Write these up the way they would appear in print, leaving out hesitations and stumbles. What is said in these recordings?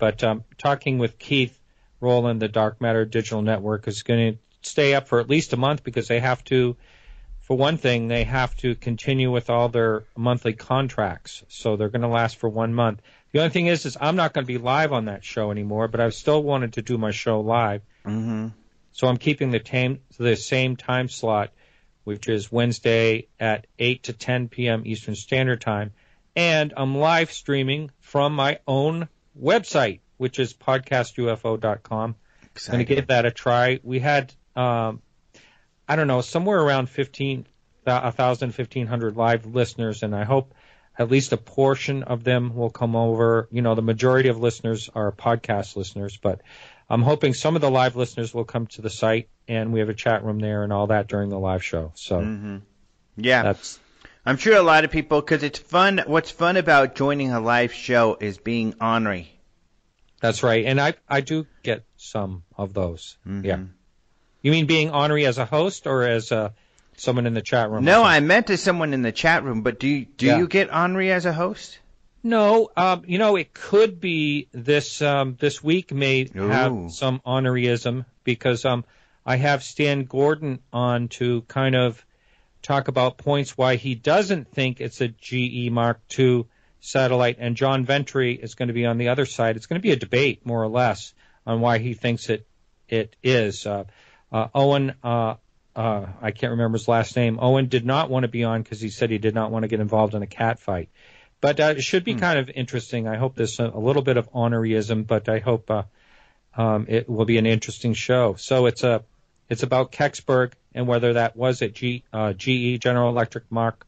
But talking with Keith Rowland, the Dark Matter Digital Network, is going to stay up for at least a month because they have to, for one thing, they have to continue with all their monthly contracts. So they're going to last for 1 month. The only thing is I'm not going to be live on that show anymore, but I still wanted to do my show live. Mm-hmm. So I'm keeping the same time slot, which is Wednesday at 8 to 10 p.m. Eastern Standard Time. And I'm live streaming from my own website, which is podcastufo.com. I'm going to give that a try. We had, somewhere around 1,500 live listeners, and I hope at least a portion of them will come over. You know, the majority of listeners are podcast listeners, but I'm hoping some of the live listeners will come to the site, and we have a chat room there and all that during the live show. So, yeah, I'm sure a lot of people, because it's fun. What's fun about joining a live show is being ornery. That's right, and I do get some of those. Mm-hmm. Yeah. You mean being ornery as a host or as someone in the chat room? No, I meant as someone in the chat room. But do you get ornery as a host? No, it could be this week may have some honoryism because I have Stan Gordon on to kind of talk about points why he doesn't think it's a GE Mark II satellite, and John Ventry is going to be on the other side. It's going to be a debate, more or less, on why he thinks it is. Owen, I can't remember his last name. Owen did not want to be on because he said he did not want to get involved in a cat fight. But it should be kind of interesting. I hope there's a little bit of honoryism, but I hope it will be an interesting show. So it's about Kecksburg and whether that was a GE General Electric Mark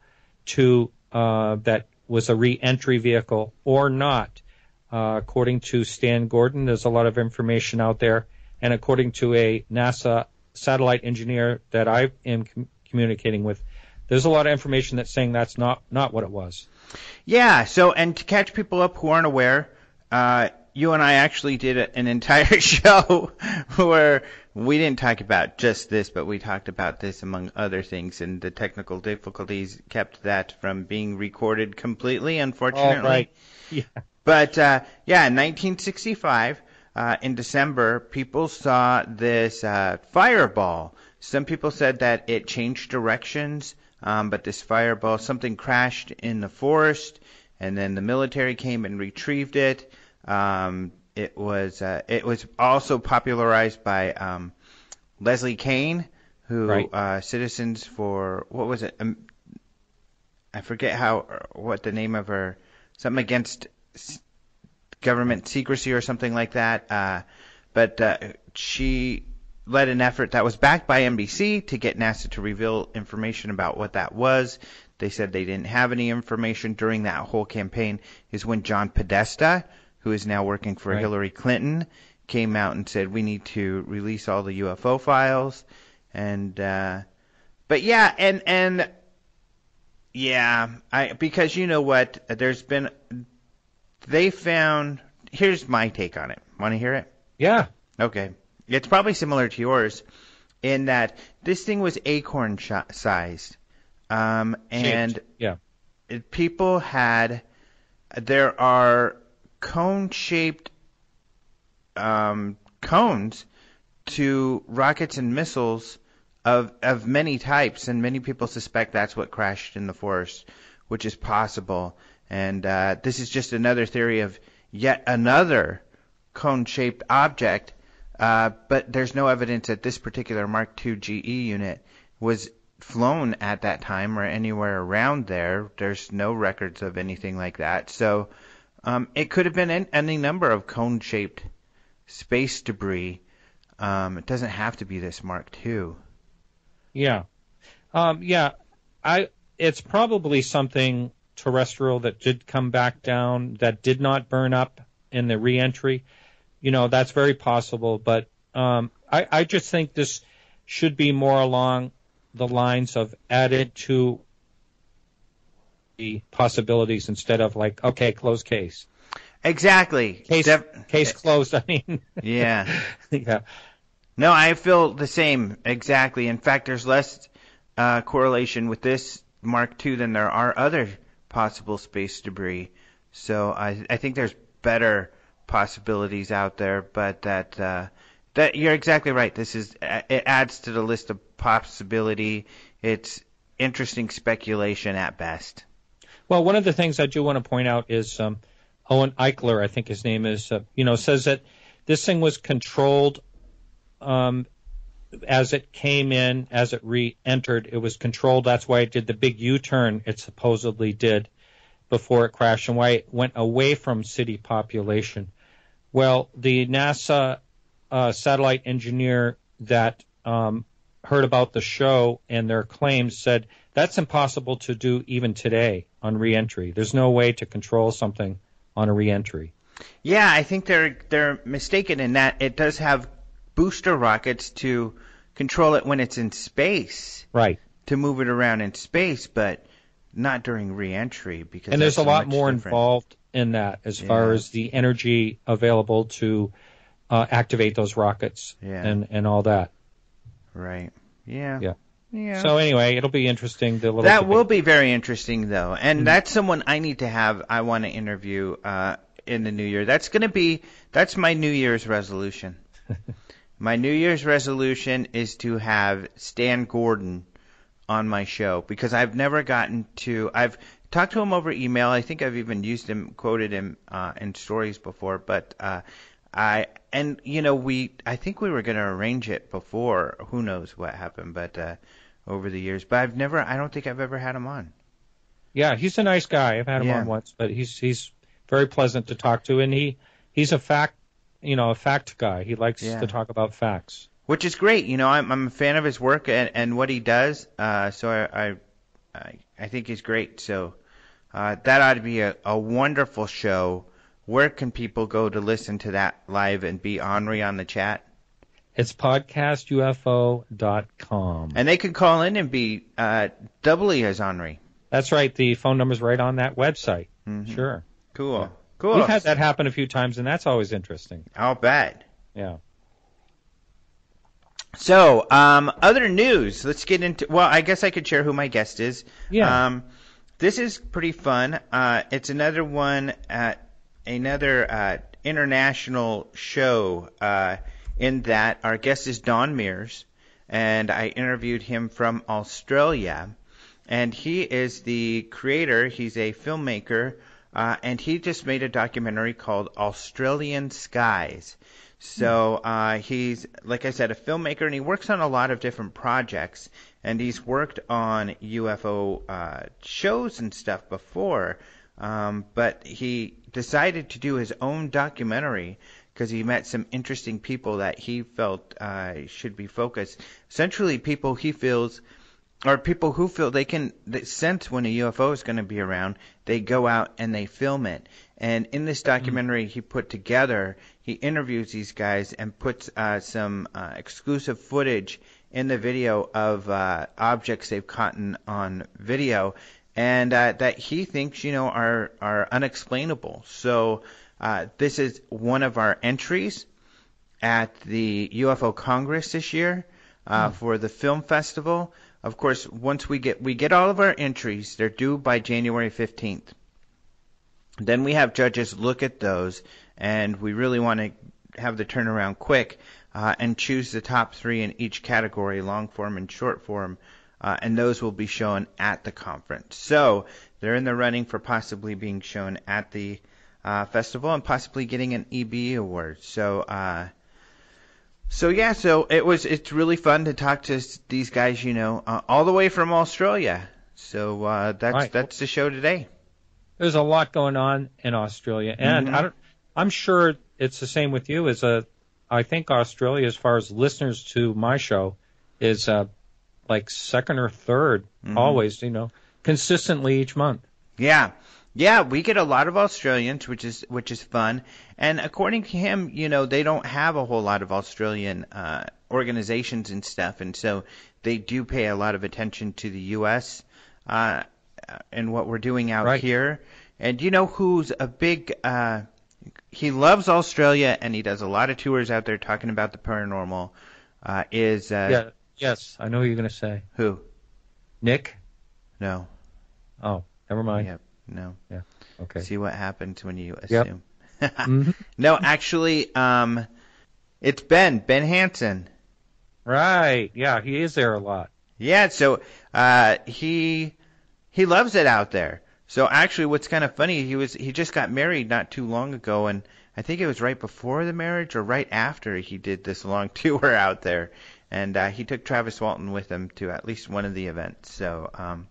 II that was a re-entry vehicle or not. According to Stan Gordon, there's a lot of information out there, and according to a NASA satellite engineer that I am communicating with, there's a lot of information that's saying that's not what it was. Yeah, so, and to catch people up who aren't aware, you and I actually did an entire show where we didn't talk about just this, but we talked about this among other things, and the technical difficulties kept that from being recorded completely, unfortunately. Oh, right. Yeah. But, in 1965, in December, people saw this fireball. Some people said that it changed directions, but this fireball, something crashed in the forest, and then the military came and retrieved it. It was also popularized by Leslie Kean, who right. Citizens for, what was it? I forget what the name of her, something against government secrecy or something like that. But she led an effort that was backed by NBC to get NASA to reveal information about what that was. They said they didn't have any information during that whole campaign. Is when John Podesta, who is now working for Hillary Clinton, came out and said we need to release all the UFO files. And but yeah, and yeah, because you know what, they found. Here's my take on it. Want to hear it? Yeah. Okay. It's probably similar to yours in that this thing was acorn sized. And yeah. People there are cone-shaped cones to rockets and missiles of many types, and many people suspect that's what crashed in the forest, which is possible. And this is just another theory of yet another cone-shaped object, but there's no evidence that this particular Mark II GE unit was flown at that time or anywhere around there. There's no records of anything like that. So it could have been any number of cone-shaped space debris. It doesn't have to be this Mark II. Yeah. It's probably something terrestrial that did come back down, that did not burn up in the re-entry. That's very possible. But I just think this should be more along the lines of added to the possibilities instead of like, okay, closed case. Exactly. Case closed, I mean. Yeah. Yeah. No, I feel the same. Exactly. In fact, there's less correlation with this Mark II than there are other possible space debris. So I think there's better possibilities out there, but that you're exactly right. It adds to the list of possibility. It's interesting speculation at best. Well, one of the things I do want to point out is Owen Eichler, I think his name is, says that this thing was controlled as it came in, as it re-entered. It was controlled. That's why it did the big U-turn it supposedly did before it crashed, and why it went away from city population. Well, the NASA satellite engineer that heard about the show and their claims said that's impossible to do even today on re-entry. There's no way to control something on a re-entry. Yeah, I think they're mistaken in that it does have booster rockets to control it when it's in space. Right. To move it around in space, but not during re-entry, because and there's a lot more different. Involved in that as far as the energy available to activate those rockets and all that. Right. Yeah. Yeah. Yeah. So anyway, it'll be interesting. That will be very interesting, though, and that's someone I need to have. I want to interview in the new year. That's my New Year's resolution. My New Year's resolution is to have Stan Gordon on my show, because I've never gotten to. I've talked to him over email. I think I've even quoted him in stories before. But I think we were going to arrange it before. Who knows what happened? But over the years, but I don't think I've ever had him on. Yeah, he's a nice guy. I've had him on once, but he's very pleasant to talk to, and he's a fact guy. He likes to talk about facts. Which is great. I'm a fan of his work and what he does. So I think he's great. So that ought to be a wonderful show. Where can people go to listen to that live and be ornery on the chat? It's podcastufo.com. And they can call in and be doubly as ornery. That's right. The phone number's right on that website. Mm-hmm. Sure. Cool. Yeah. Cool. We've had that happen a few times, and that's always interesting. I'll bet. Yeah. So, other news. Let's get into. Well, I guess I could share who my guest is. Yeah. This is pretty fun. It's another one at another international show. In that, our guest is Don Meers, and I interviewed him from Australia. And he is the creator. He's a filmmaker, and he just made a documentary called Australien Skies. So he's, like I said, a filmmaker, and he works on a lot of different projects. And he's worked on UFO shows and stuff before, but he decided to do his own documentary because he met some interesting people that he felt should be focused. Essentially, people who feel they sense when a UFO is going to be around, they go out and they film it. And in this documentary he put together, he interviews these guys and puts some exclusive footage in the video of objects they've caught on video, and that he thinks are unexplainable. So this is one of our entries at the UFO Congress this year for the film festival. Of course, once we get all of our entries, they're due by January 15th. Then we have judges look at those, and we really want to have the turnaround quick and choose the top 3 in each category, long form and short form, and those will be shown at the conference. So they're in the running for possibly being shown at the festival and possibly getting an EB award. So it's really fun to talk to these guys, all the way from Australia. So that's the show today. There's a lot going on in Australia, and I'm sure it's the same with you. I think Australia, as far as listeners to my show, is like second or third, always, consistently each month. Yeah, we get a lot of Australians, which is fun. And according to him, they don't have a whole lot of Australian organizations and stuff, and so they do pay a lot of attention to the U.S. And what we're doing out here. And who's a big he loves Australia, and he does a lot of tours out there talking about the paranormal. Yes, I know who you're going to say. Who? Nick? No. Oh, never mind. Yep. No. Yeah. Okay. See what happens when you assume. Mm-hmm. No, actually, it's Ben Hansen. Right. Yeah, he is there a lot. Yeah, so he loves it out there. So actually, what's kind of funny, he just got married not too long ago, and I think it was right before the marriage or right after he did this long tour out there, and he took Travis Walton with him to at least one of the events. So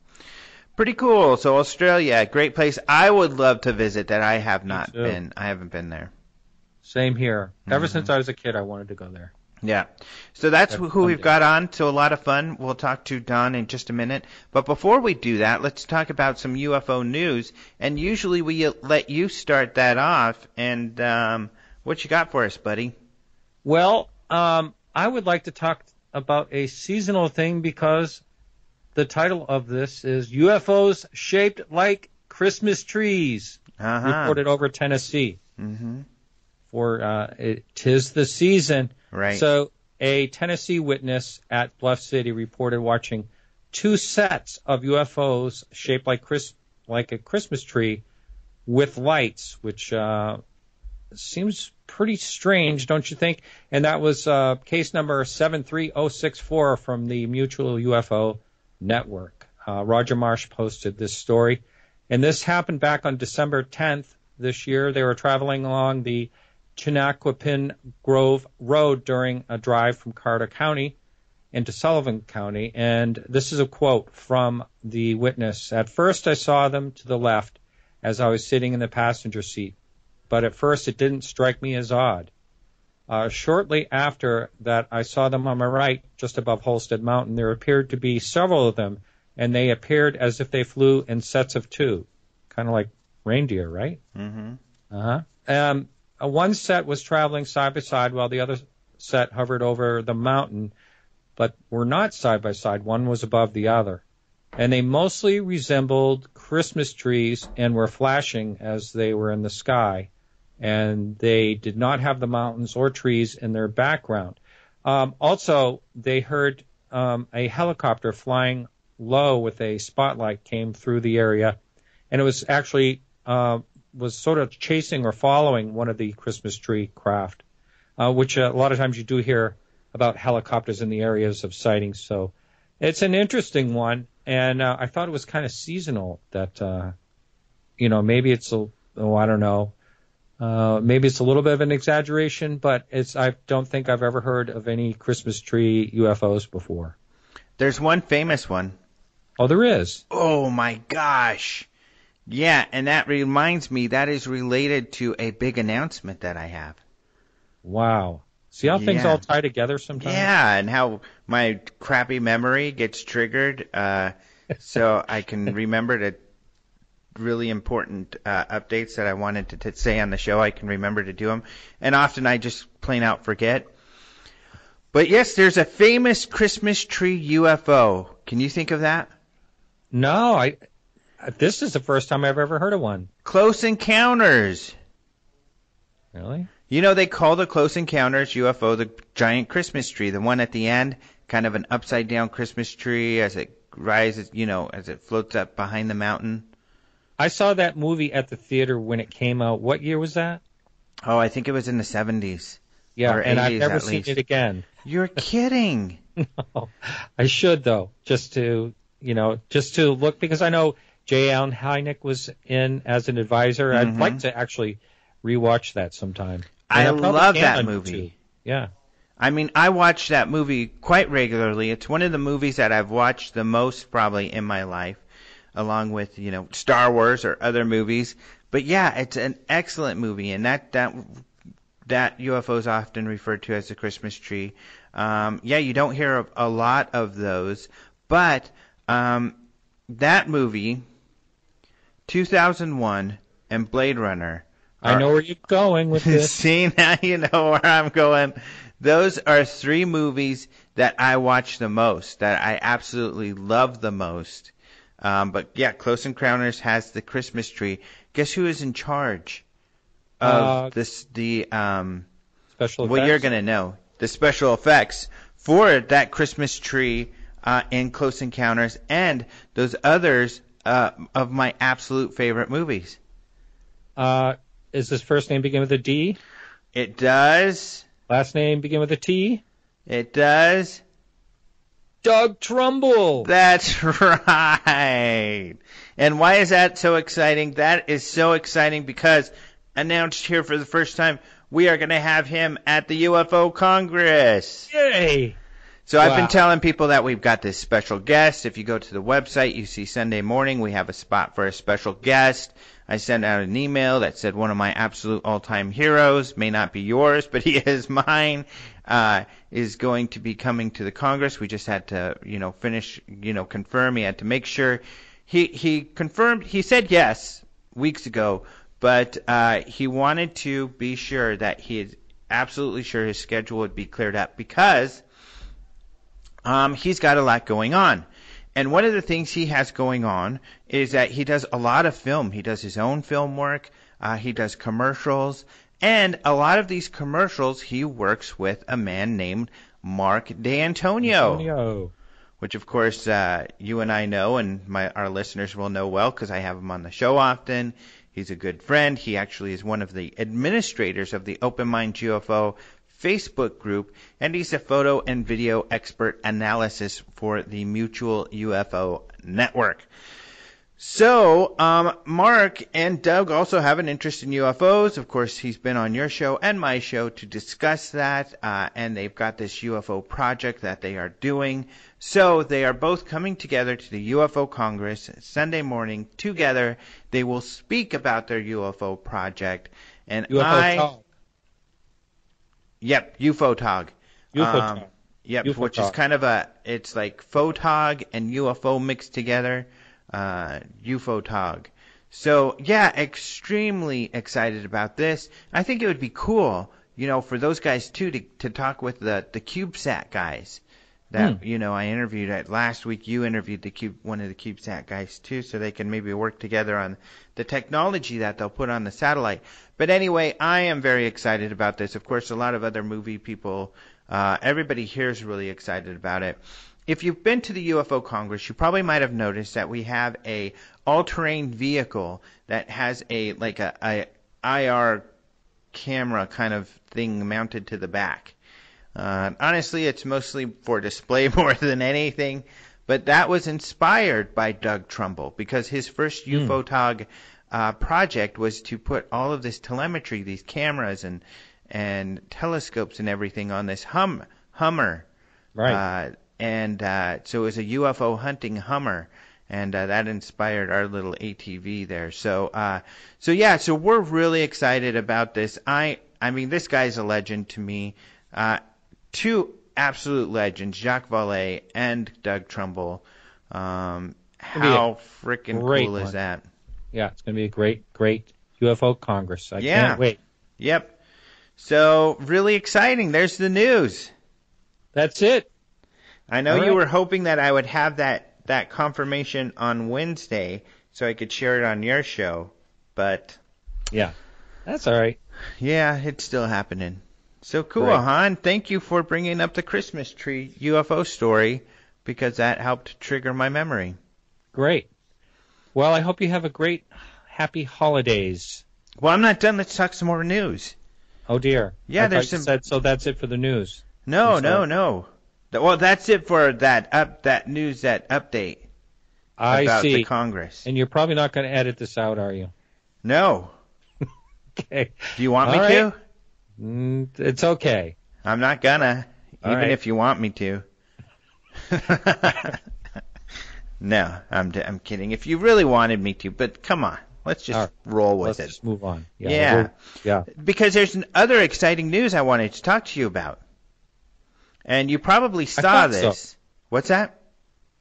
pretty cool. So Australia, great place. I would love to visit that. I have not been. I haven't been there. Same here. Ever since I was a kid, I wanted to go there. Yeah. So that's who we've got on. So a lot of fun. We'll talk to Don in just a minute. But before we do that, let's talk about some UFO news. And usually we let you start that off. And what you got for us, buddy? Well, I would like to talk about a seasonal thing because the title of this is UFOs Shaped Like Christmas Trees, reported over Tennessee. Mm-hmm. For tis the season. Right. So a Tennessee witness at Bluff City reported watching two sets of UFOs shaped like a Christmas tree with lights, which seems pretty strange, don't you think? And that was case number 73064 from the Mutual UFO Network. Roger Marsh posted this story. And this happened back on December 10th this year. They were traveling along the Chinaquapin Grove Road during a drive from Carter County into Sullivan County. And this is a quote from the witness. At first I saw them to the left as I was sitting in the passenger seat, but at first it didn't strike me as odd. Shortly after that, I saw them on my right, just above Holstead Mountain. There appeared to be several of them, and they appeared as if they flew in sets of two, kind of like reindeer, right? Mm-hmm. One set was traveling side by side while the other set hovered over the mountain, but were not side by side. One was above the other. And they mostly resembled Christmas trees and were flashing as they were in the sky. And they did not have the mountains or trees in their background. Also, they heard a helicopter flying low with a spotlight came through the area. And it was actually was sort of chasing or following one of the Christmas tree craft, which a lot of times you do hear about helicopters in the areas of sightings. So it's an interesting one, and I thought it was kind of seasonal that, maybe it's I don't know, maybe it's a little bit of an exaggeration, but I don't think I've ever heard of any Christmas tree UFOs before. There's one famous one. Oh, there is? Oh, my gosh. Yeah, and that reminds me, that is related to a big announcement that I have. Wow. See how things all tie together sometimes? Yeah, and how my crappy memory gets triggered so I can remember to really important updates that I wanted to say on the show. I can remember to do them. And often I just plain out forget. But yes, there's a famous Christmas tree UFO. Can you think of that? No, this is the first time I've ever heard of one. Close Encounters. Really? You know, they call the Close Encounters UFO the giant Christmas tree. The one at the end, kind of an upside-down Christmas tree as it rises, as it floats up behind the mountain. I saw that movie at the theater when it came out. What year was that? Oh, I think it was in the 70s. Yeah, or and 80s I've never at seen least. it again. You're kidding. No, I should, though, just to look, because I know J. Allen Hynek was in as an advisor. Mm-hmm. I'd like to actually rewatch that sometime. I love that movie. Yeah. I mean, I watch that movie quite regularly. It's one of the movies that I've watched the most probably in my life, along with, Star Wars or other movies. But yeah, it's an excellent movie, and that UFO is often referred to as the Christmas tree. You don't hear of a lot of those, but that movie, 2001, and Blade Runner. I know where you're going with this. See, now you know where I'm going. Those are three movies that I watch the most, that I absolutely love the most. But yeah, Close Encounters has the Christmas tree. Guess who is in charge of the special effects? Well, you're going to know. The special effects for that Christmas tree in Close Encounters and those others of my absolute favorite movies. Is his first name begin with a D? It does. Last name begin with a T? It does. Doug Trumbull. That's right. And why is that so exciting? That is so exciting because announced here for the first time, we are going to have him at the UFO Congress. Yay. So I've been telling people that we've got this special guest. If you go to the website, you see Sunday morning, we have a spot for a special guest. I sent out an email that said one of my absolute all-time heroes, may not be yours, but he is mine, is going to be coming to the Congress. We just had to, finish, confirm. He had to make sure. He confirmed, he said yes weeks ago, but he wanted to be sure that he is absolutely sure his schedule would be cleared up because he's got a lot going on. And one of the things he has going on is that he does a lot of film. He does his own film work. He does commercials. And a lot of these commercials, he works with a man named Mark D'Antonio. Which, of course, you and I know, and our listeners will know well because I have him on the show often. He's a good friend. He actually is one of the administrators of the Open Mind UFO Facebook group, and he's a photo and video expert analysis for the Mutual UFO Network. So, Mark and Doug also have an interest in UFOs. Of course, he's been on your show and my show to discuss that, and they've got this UFO project that they are doing. So they are both coming together to the UFO Congress Sunday morning together. They will speak about their UFO project. And UFO Yep, UFOTOG. UFOTOG. Yep, UFOTOG. Which is kind of it's like photog and UFO mixed together. UFOTOG. So, yeah, extremely excited about this. I think it would be cool, for those guys, too, to talk with the CubeSat guys. That, I interviewed last week. You interviewed one of the CubeSat guys, too, so they can maybe work together on the technology that they'll put on the satellite. But anyway, I am very excited about this. Of course, a lot of other movie people, everybody here is really excited about it. If you've been to the UFO Congress, you probably might have noticed that we have a all-terrain vehicle that has a IR camera kind of thing mounted to the back. Honestly, it's mostly for display more than anything, but that was inspired by Doug Trumbull because his first UFOTOG project was to put all of this telemetry, these cameras and telescopes and everything on this Hummer. Right. So it was a UFO hunting Hummer, and that inspired our little ATV there. So we're really excited about this. I mean, this guy's a legend to me. Two absolute legends, Jacques Vallée and Doug Trumbull. How freaking cool is that? Yeah, it's going to be a great, great UFO Congress. I can't wait. Yep. So, really exciting. There's the news. That's it. I know you were hoping that I would have that confirmation on Wednesday so I could share it on your show, but... Yeah, that's all right. Yeah, it's still happening. So cool, Great. Han. Thank you for bringing up the Christmas tree UFO story because that helped trigger my memory. Great. Well, I hope you have a great, happy holidays. Well, I'm not done. Let's talk some more news. Oh, dear. Yeah, there's some... So that's it for the news. No. Well, that's it for that news, that update about the Congress. And you're probably not going to edit this out, are you? No. Okay. Do you want me to? It's okay. I'm not gonna, even if you want me to. No, I'm kidding. If you really wanted me to, but come on, let's just roll with it. Let's just move on. Yeah. Because there's other exciting news I wanted to talk to you about, and you probably saw this. So. What's that?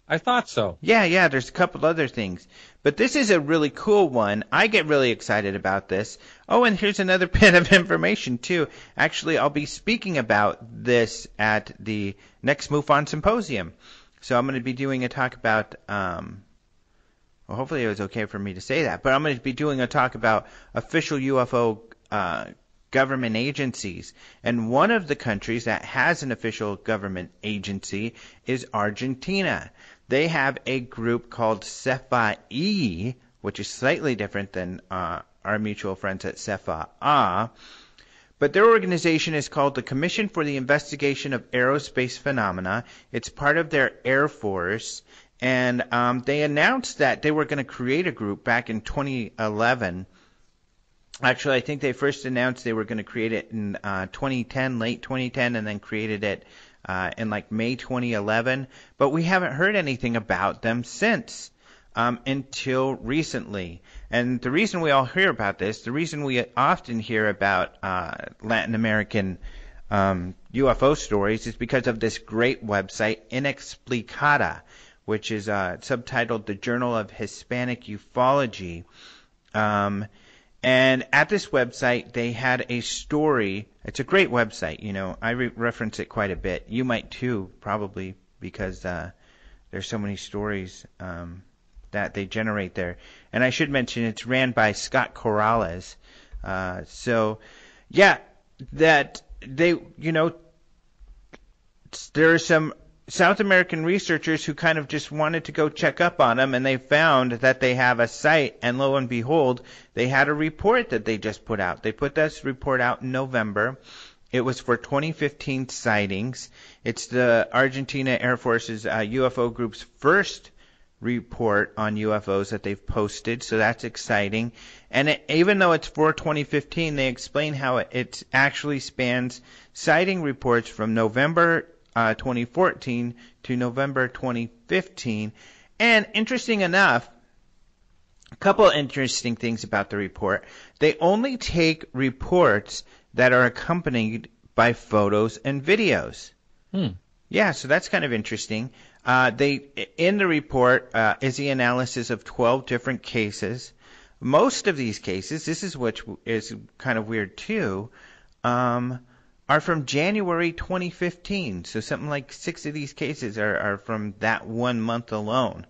I thought so. Yeah. There's a couple other things, but this is a really cool one. I get really excited about this. Oh, and here's another bit of information too. Actually, I'll be speaking about this at the next MUFON Symposium. So I'm going to be doing a talk about, well, hopefully it was okay for me to say that, but I'm going to be doing a talk about official UFO government agencies. And one of the countries that has an official government agency is Argentina. They have a group called CEPA-E, which is slightly different than our mutual friends at CEFA. But their organization is called the Commission for the Investigation of Aerospace Phenomena. It's part of their Air Force. And they announced that they were going to create a group back in 2011. Actually, I think they first announced they were going to create it in 2010, late 2010, and then created it in like May 2011. But we haven't heard anything about them since until recently. And the reason we all hear about this, the reason we often hear about Latin American UFO stories is because of this great website, Inexplicada, which is subtitled The Journal of Hispanic Ufology. And at this website, they had a story. It's a great website. You know, I reference it quite a bit. You might too, probably, because there's so many stories that they generate there. And I should mention it's ran by Scott Corrales. So, yeah, that they, you know, there are some South American researchers who kind of just wanted to go check up on them, and they found that they have a site, and lo and behold, they had a report that they just put out. They put this report out in November. It was for 2015 sightings. It's the Argentina Air Force's UFO group's first report on UFOs that they've posted, so that's exciting. And even though it's for 2015, they explain how it actually spans sighting reports from November 2014 to November 2015. And interesting enough, a couple of interesting things about the report. They only take reports that are accompanied by photos and videos. Yeah, so that's kind of interesting. In the report is the analysis of 12 different cases. Most of these cases, this is which is kind of weird too, are from January 2015. So something like 6 of these cases are from that 1 month alone,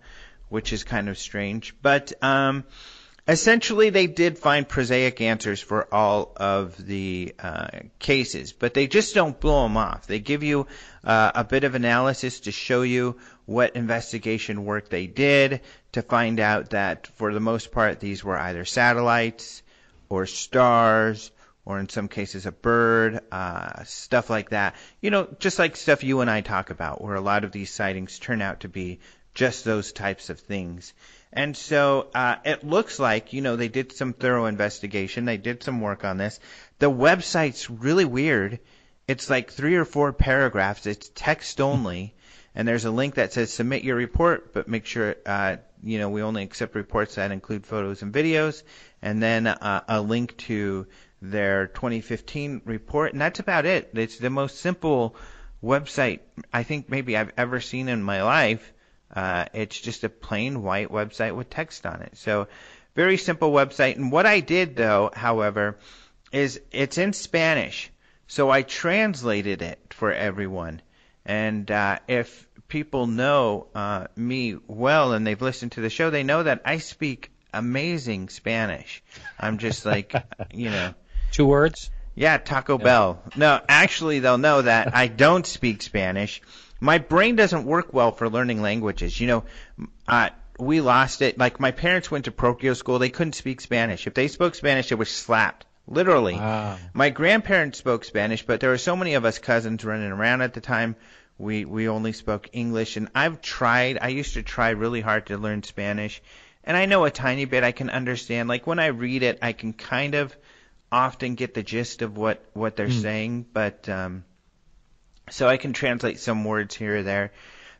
which is kind of strange. But essentially they did find prosaic answers for all of the cases, but they just don't blow them off. They give you a bit of analysis to show you what investigation work they did, to find out that for the most part these were either satellites or stars, or in some cases a bird, stuff like that. You know, just like stuff you and I talk about, where a lot of these sightings turn out to be just those types of things. And so it looks like, you know, they did some thorough investigation. They did some work on this. The website's really weird. It's like 3 or 4 paragraphs. It's text only. And there's a link that says submit your report, but make sure, you know, we only accept reports that include photos and videos. And then a link to their 2015 report, and that's about it. It's the most simple website I think maybe I've ever seen in my life. It's just a plain white website with text on it. So very simple website. And what I did, though, however, is it's in Spanish. So I translated it for everyone. And if people know me well and they've listened to the show, they know that I speak amazing Spanish. I'm just like, you know. 2 words? Yeah, Taco Bell. No, actually, they'll know that I don't speak Spanish. My brain doesn't work well for learning languages. You know, we lost it. Like, my parents went to parochial school. They couldn't speak Spanish. If they spoke Spanish, they were slapped. Literally. Wow. My grandparents spoke Spanish, but there were so many of us cousins running around at the time. We only spoke English. And I used to try really hard to learn Spanish. And I know a tiny bit. I can understand. Like, when I read it, I can kind of often get the gist of what they're saying, but so I can translate some words here or there.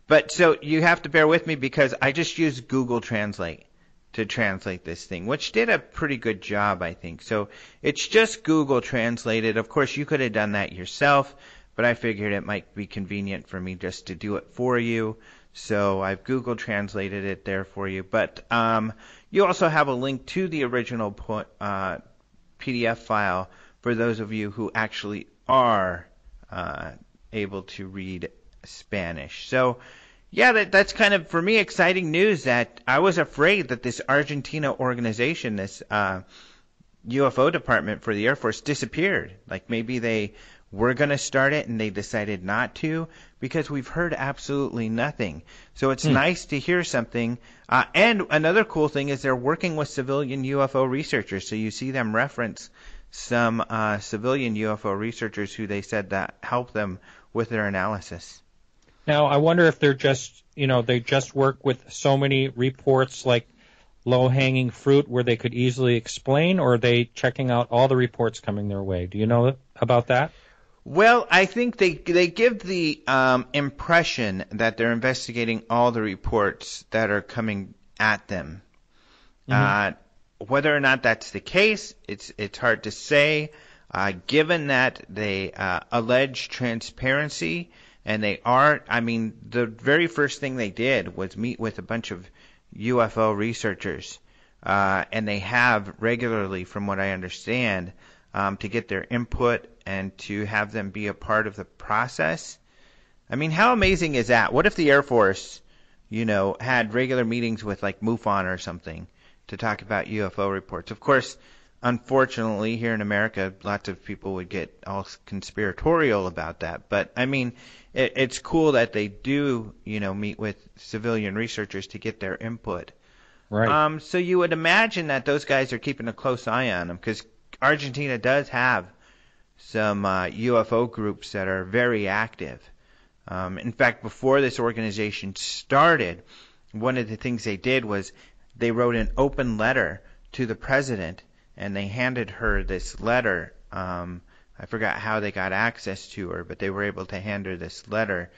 But so you have to bear with me because I just used Google Translate to translate this thing, which did a pretty good job, I think. So it's just Google translated. Of course, you could have done that yourself, but I figured it might be convenient for me just to do it for you. So I've Google translated it there for you. But you also have a link to the original PDF file for those of you who actually are able to read Spanish. So, yeah, that's kind of, for me, exciting news that I was afraid that this Argentina organization, this UFO department for the Air Force, disappeared. Like maybe they were going to start it and they decided not to because we've heard absolutely nothing. So it's nice to hear something. And another cool thing is they're working with civilian UFO researchers. So you see them reference some civilian UFO researchers who they said that helped them with their analysis. Now, I wonder if they're just, they just work with so many reports like low-hanging fruit where they could easily explain, or are they checking out all the reports coming their way? Do you know about that? Well, I think they give the impression that they're investigating all the reports that are coming at them. Whether or not that's the case, it's hard to say. Given that they allege transparency, and they are, the very first thing they did was meet with a bunch of UFO researchers, and they have regularly, from what I understand, to get their input and to have them be a part of the process. How amazing is that? What if the Air Force, had regular meetings with like MUFON or something to talk about UFO reports? Of course, unfortunately, here in America, lots of people would get all conspiratorial about that. But, it's cool that they do, meet with civilian researchers to get their input. Right. So you would imagine that those guys are keeping a close eye on them because Argentina does have some UFO groups that are very active. In fact, before this organization started, one of the things they did was they wrote an open letter to the president, and they handed her this letter. I forgot how they got access to her, but they were able to hand her this letter,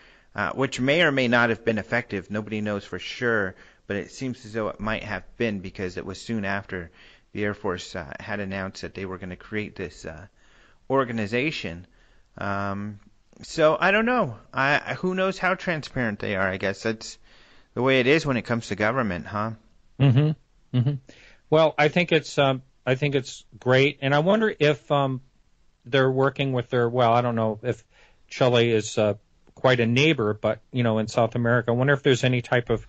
which may or may not have been effective. Nobody knows for sure, but it seems as though it might have been because it was soon after the Air Force had announced that they were going to create this organization. So I don't know. Who knows how transparent they are? I guess that's the way it is when it comes to government, huh? Mm-hmm. Mm-hmm. Well, I think it's great, and I wonder if they're working with I don't know if Chile is quite a neighbor, but in South America, I wonder if there's any type of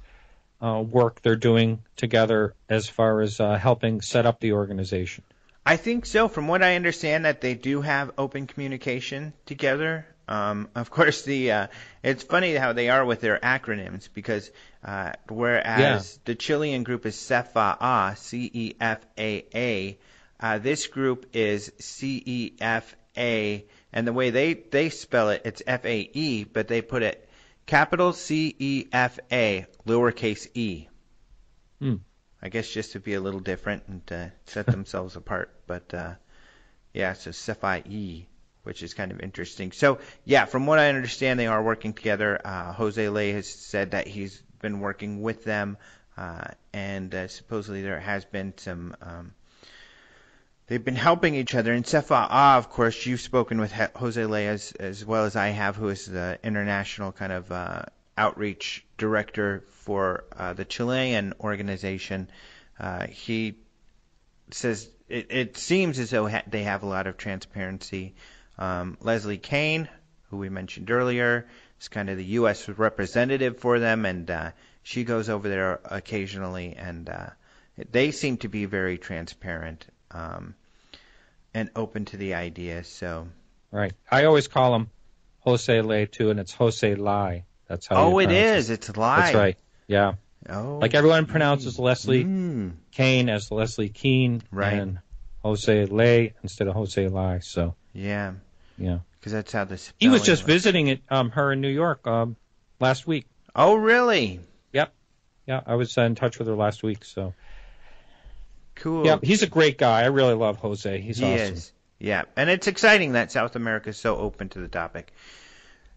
work they're doing together as far as helping set up the organization. I think so. From what I understand, that they do have open communication together. Of course, it's funny how they are with their acronyms because whereas the Chilean group is CEFAA, C-E-F-A-A, this group is C-E-F-A, and the way they spell it, it's F-A-E, but they put it capital C-E-F-A, lowercase e. I guess just to be a little different and to set themselves apart. But, so CEFAE, which is kind of interesting. So, from what I understand, they are working together. Jose Ley has said that he's been working with them, and supposedly there has been some they've been helping each other. And CEFAA, of course, you've spoken with Jose Ley as well as I have, who is the international kind of outreach director for the Chilean organization. He says it seems as though they have a lot of transparency. Leslie Kane, who we mentioned earlier, is kind of the U.S. representative for them, and she goes over there occasionally, and they seem to be very transparent and open to the idea. So, right. I always call him Jose Ley too, and it's Jose Lai. That's how. Oh, it is. It's Lai. That's right. Yeah. Oh. Like everyone pronounces Leslie Kane as Leslie Keene, right? And Jose Ley instead of Jose Lai. So. Yeah. Yeah. Because that's how this. He was just visiting her in New York last week. Oh, really? Yep. Yeah, I was in touch with her last week. So. Cool. Yeah, he's a great guy. I really love Jose. He's awesome. He is. Yeah, and it's exciting that South America is so open to the topic.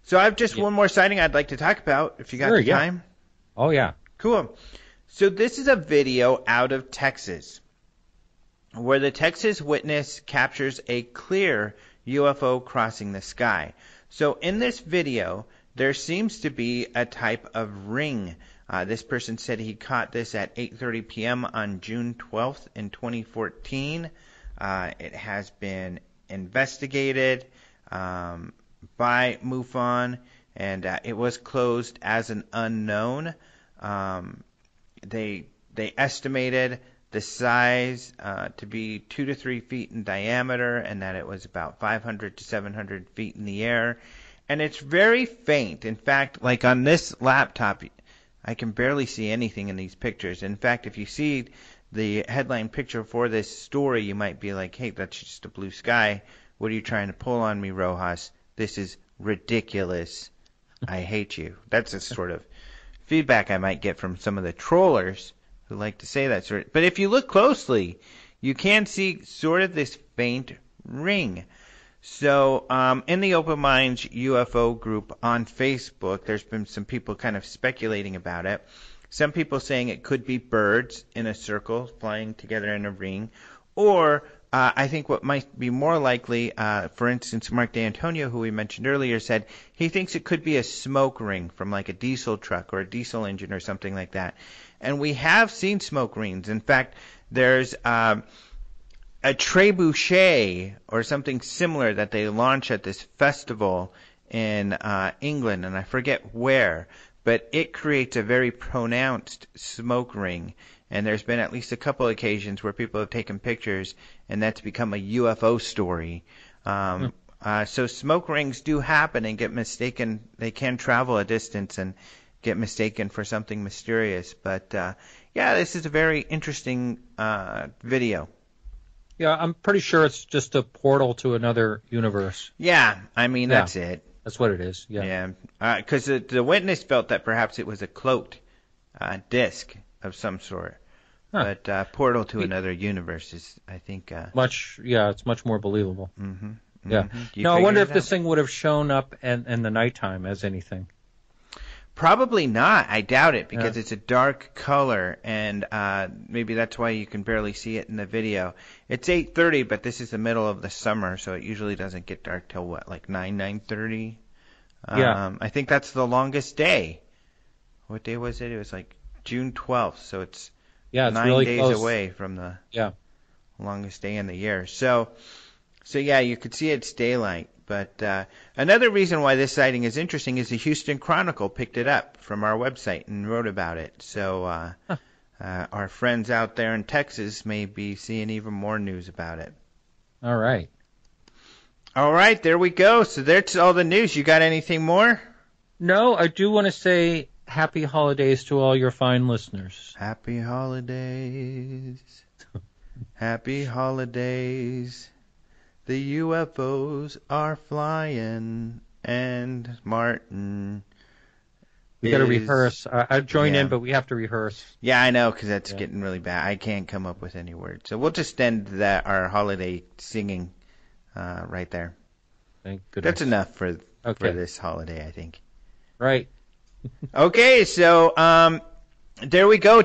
So I have just one more sighting I'd like to talk about, if you got the time. Oh, yeah. Cool. So this is a video out of Texas, where the Texas witness captures a clear UFO crossing the sky. So in this video, there seems to be a type of ring. This person said he caught this at 8:30 p.m. on June 12th in 2014. It has been investigated by MUFON, and it was closed as an unknown. They estimated the size to be 2 to 3 feet in diameter, and that it was about 500 to 700 feet in the air. And it's very faint. In fact, like on this laptop, I can barely see anything in these pictures. In fact, if you see the headline picture for this story, you might be like, hey, that's just a blue sky. What are you trying to pull on me, Rojas? This is ridiculous. I hate you. That's the sort of feedback I might get from some of the trollers who like to say that sort of. But if you look closely, you can see sort of this faint ring. So in the Open Minds UFO group on Facebook, there's been some people kind of speculating about it. Some people saying it could be birds in a circle flying together in a ring. Or I think what might be more likely, for instance, Mark D'Antonio, who we mentioned earlier, said he thinks it could be a smoke ring from like a diesel truck or a diesel engine or something like that. And we have seen smoke rings. In fact, there's a trebuchet or something similar that they launch at this festival in England, and I forget where, but it creates a very pronounced smoke ring. And there's been at least a couple occasions where people have taken pictures, and that's become a UFO story. So smoke rings do happen and get mistaken. They can travel a distance and get mistaken for something mysterious. But, yeah, this is a very interesting video. Yeah, I'm pretty sure it's just a portal to another universe. Yeah, I mean, that's it. That's what it is, yeah. Yeah, because the witness felt that perhaps it was a cloaked disc of some sort. Huh. But portal to another universe is, I think... it's much more believable. Mm-hmm. Yeah. No, I wonder if this thing would have shown up in the nighttime as anything. Probably not. I doubt it, because it's a dark color, and maybe that's why you can barely see it in the video. It's 8:30, but this is the middle of the summer, so it usually doesn't get dark till, what, like 9:30? Yeah. I think that's the longest day. What day was it? It was like June 12th, so it's 9 really days close. away from the longest day in the year. So yeah, you could see it's daylight. But another reason why this sighting is interesting is the Houston Chronicle picked it up from our website and wrote about it. So our friends out there in Texas may be seeing even more news about it. All right. All right, there we go. So that's all the news. You got anything more? No, I do want to say happy holidays to all your fine listeners. Happy holidays. Happy holidays. The UFOs are flying, and Martin. We got to rehearse. I join in, but we have to rehearse. Yeah, I know, because that's getting really bad. I can't come up with any words. So we'll just end our holiday singing right there. Thank goodness. That's enough for this holiday, I think. Right. Okay, so there we go.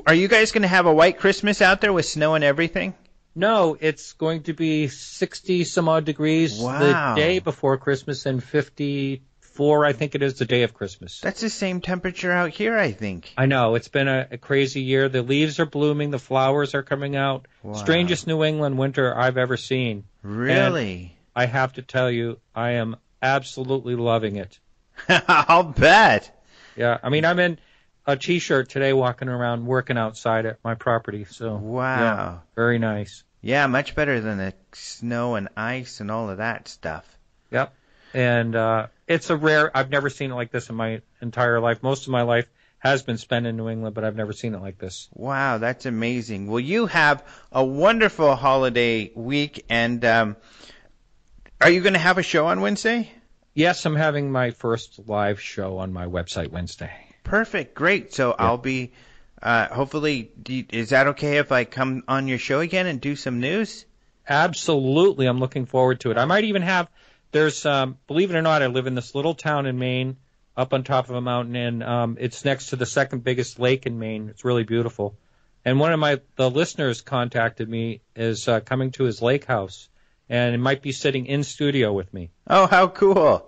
Are you guys going to have a white Christmas out there with snow and everything? No, it's going to be 60-some-odd degrees the day before Christmas and 54, I think it is, the day of Christmas. That's the same temperature out here, I think. I know. It's been a crazy year. The leaves are blooming. The flowers are coming out. Wow. Strangest New England winter I've ever seen. Really? And I have to tell you, I am absolutely loving it. I'll bet. Yeah. I mean, I'm in a T-shirt today walking around working outside at my property. So wow. Yeah, very nice. Yeah, much better than the snow and ice and all of that stuff. Yep. And it's I've never seen it like this in my entire life. Most of my life has been spent in New England, but I've never seen it like this. Wow, that's amazing. Well, you have a wonderful holiday week, and are you going to have a show on Wednesday? Yes, I'm having my first live show on my website Wednesday. Perfect, great. So I'll be... hopefully, is that okay if I come on your show again and do some news? Absolutely. I'm looking forward to it. I might even believe it or not, I live in this little town in Maine, up on top of a mountain, and it's next to the second biggest lake in Maine. It's really beautiful. And one of the listeners contacted me, is coming to his lake house, and it might be sitting in studio with me. Oh, how cool.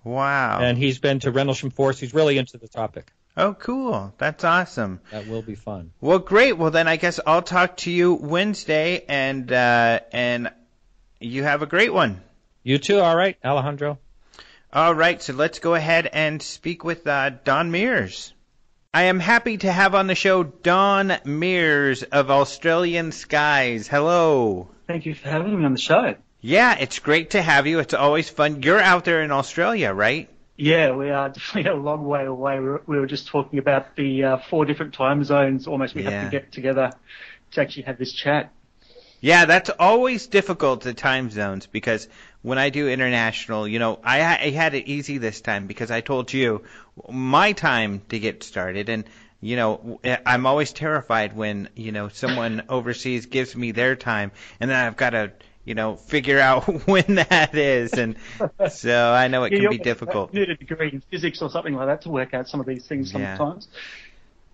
Wow. And he's been to Rendlesham Forest. He's really into the topic. Oh, cool. That's awesome. That will be fun. Well, great. Well, then I guess I'll talk to you Wednesday, and you have a great one. You too. All right, Alejandro. All right. So let's go ahead and speak with Don Meers. I am happy to have on the show Don Meers of Australien Skies. Hello. Thank you for having me on the show. Yeah, it's great to have you. It's always fun. You're out there in Australia, right? Yeah, we are definitely a long way away. We were just talking about the 4 different time zones almost we have to get together to actually have this chat. Yeah, that's always difficult, the time zones, because when I do international, I had it easy this time because I told you my time to get started. And, I'm always terrified when, someone overseas gives me their time and then I've got to, figure out when that is. And so I know it can be difficult. You need a degree in physics or something like that to work out some of these things sometimes.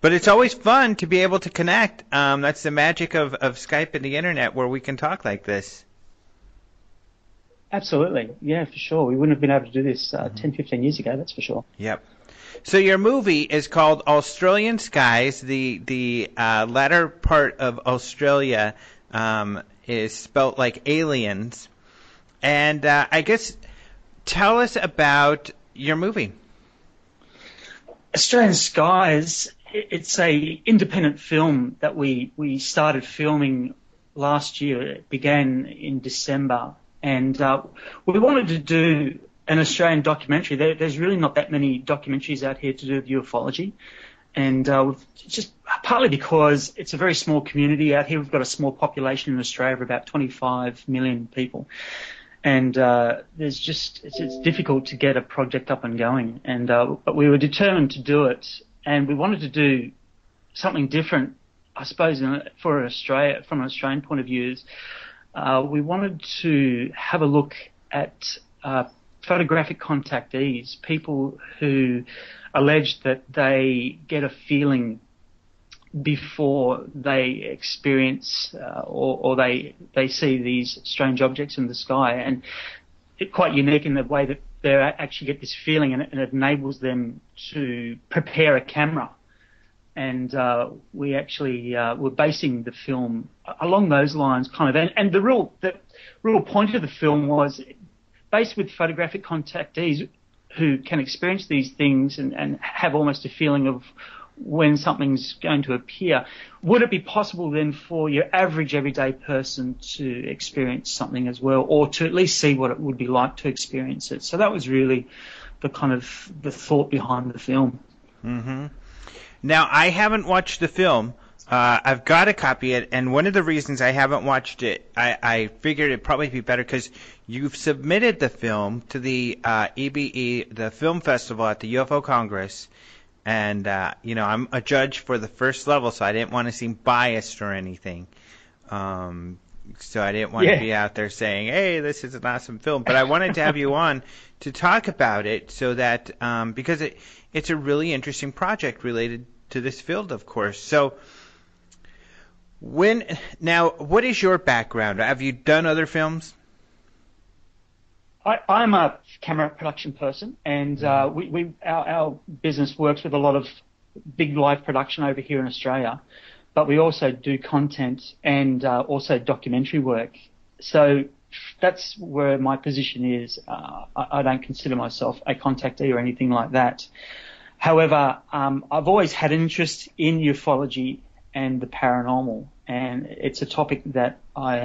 But it's always fun to be able to connect. That's the magic of Skype and the internet where we can talk like this. Absolutely. Yeah, for sure. We wouldn't have been able to do this 10, 15 years ago, that's for sure. Yep. So your movie is called Australien Skies. The latter part of Australia is spelt like aliens. And I guess tell us about your movie. Australien Skies, it's a independent film that we started filming last year. It began in December. And we wanted to do an Australian documentary. There's really not that many documentaries out here to do with ufology. And just partly because it's a very small community out here. We've got a small population in Australia of about 25 million people. And it's difficult to get a project up and going. And but we were determined to do it. And we wanted to do something different, I suppose, for Australia, from an Australian point of view. We wanted to have a look at photographic contactees, people who allege that they get a feeling before they experience or they see these strange objects in the sky. And it's quite unique in the way that they actually get this feeling, and it enables them to prepare a camera. And we actually were basing the film along those lines, kind of. And the real point of the film was based with photographic contactees who can experience these things and have almost a feeling of when something's going to appear. Would it be possible then for your average everyday person to experience something as well, or to at least see what it would be like to experience it? So that was really the kind of the thought behind the film. Mm-hmm. Now, I haven't watched the film. I've got to copy it, and one of the reasons I haven't watched it, I figured it'd probably be better because you've submitted the film to the EBE, the film festival at the UFO Congress, and, I'm a judge for the first level, so I didn't want to seem biased or anything. So I didn't want to be out there saying, hey, this is an awesome film. But I wanted to have you on to talk about it so that because it's a really interesting project related to this field, of course. So what is your background? Have you done other films? I'm a camera production person, and our business works with a lot of big live production over here in Australia, but we also do content and also documentary work. So that's where my position is. I don't consider myself a contactee or anything like that. However, I've always had an interest in ufology and the paranormal, and it's a topic that I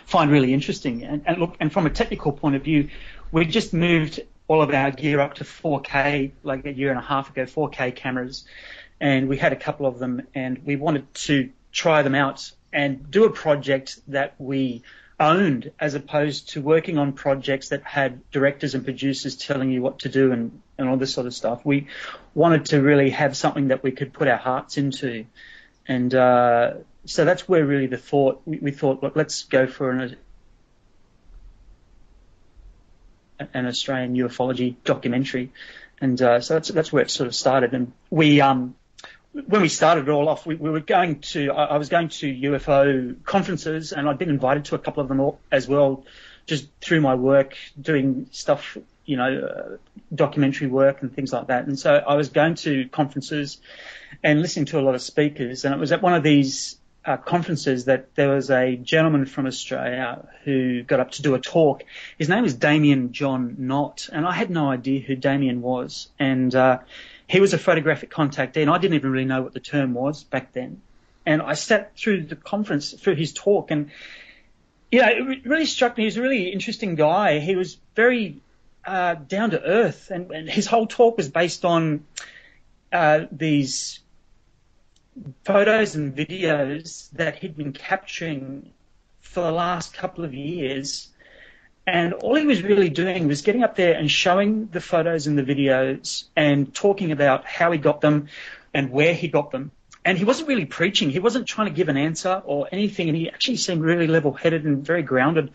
find really interesting. And from a technical point of view, we just moved all of our gear up to 4K, like a year and a half ago, 4K cameras, and we had a couple of them, and we wanted to try them out and do a project that we owned, as opposed to working on projects that had directors and producers telling you what to do and all this sort of stuff. We wanted to really have something that we could put our hearts into. And so that's where really the thought, we thought, look, let's go for an Australian ufology documentary. And so that's where it sort of started. And we, when we started it all off, we were going to, I was going to UFO conferences, and I'd been invited to a couple of them as well, just through my work, doing stuff, documentary work and things like that. And so I was going to conferences and listening to a lot of speakers, and it was at one of these conferences that there was a gentleman from Australia who got up to do a talk. His name was Damien John Knott, and I had no idea who Damien was. And he was a photographic contactee, and I didn't even really know what the term was back then. And I sat through the conference, through his talk, and it really struck me. He was a really interesting guy. He was very down to earth, and his whole talk was based on these photos and videos that he'd been capturing for the last couple of years. And all he was really doing was getting up there and showing the photos and the videos and talking about how he got them and where he got them. And he wasn't really preaching. He wasn't trying to give an answer or anything. And he actually seemed really level-headed and very grounded.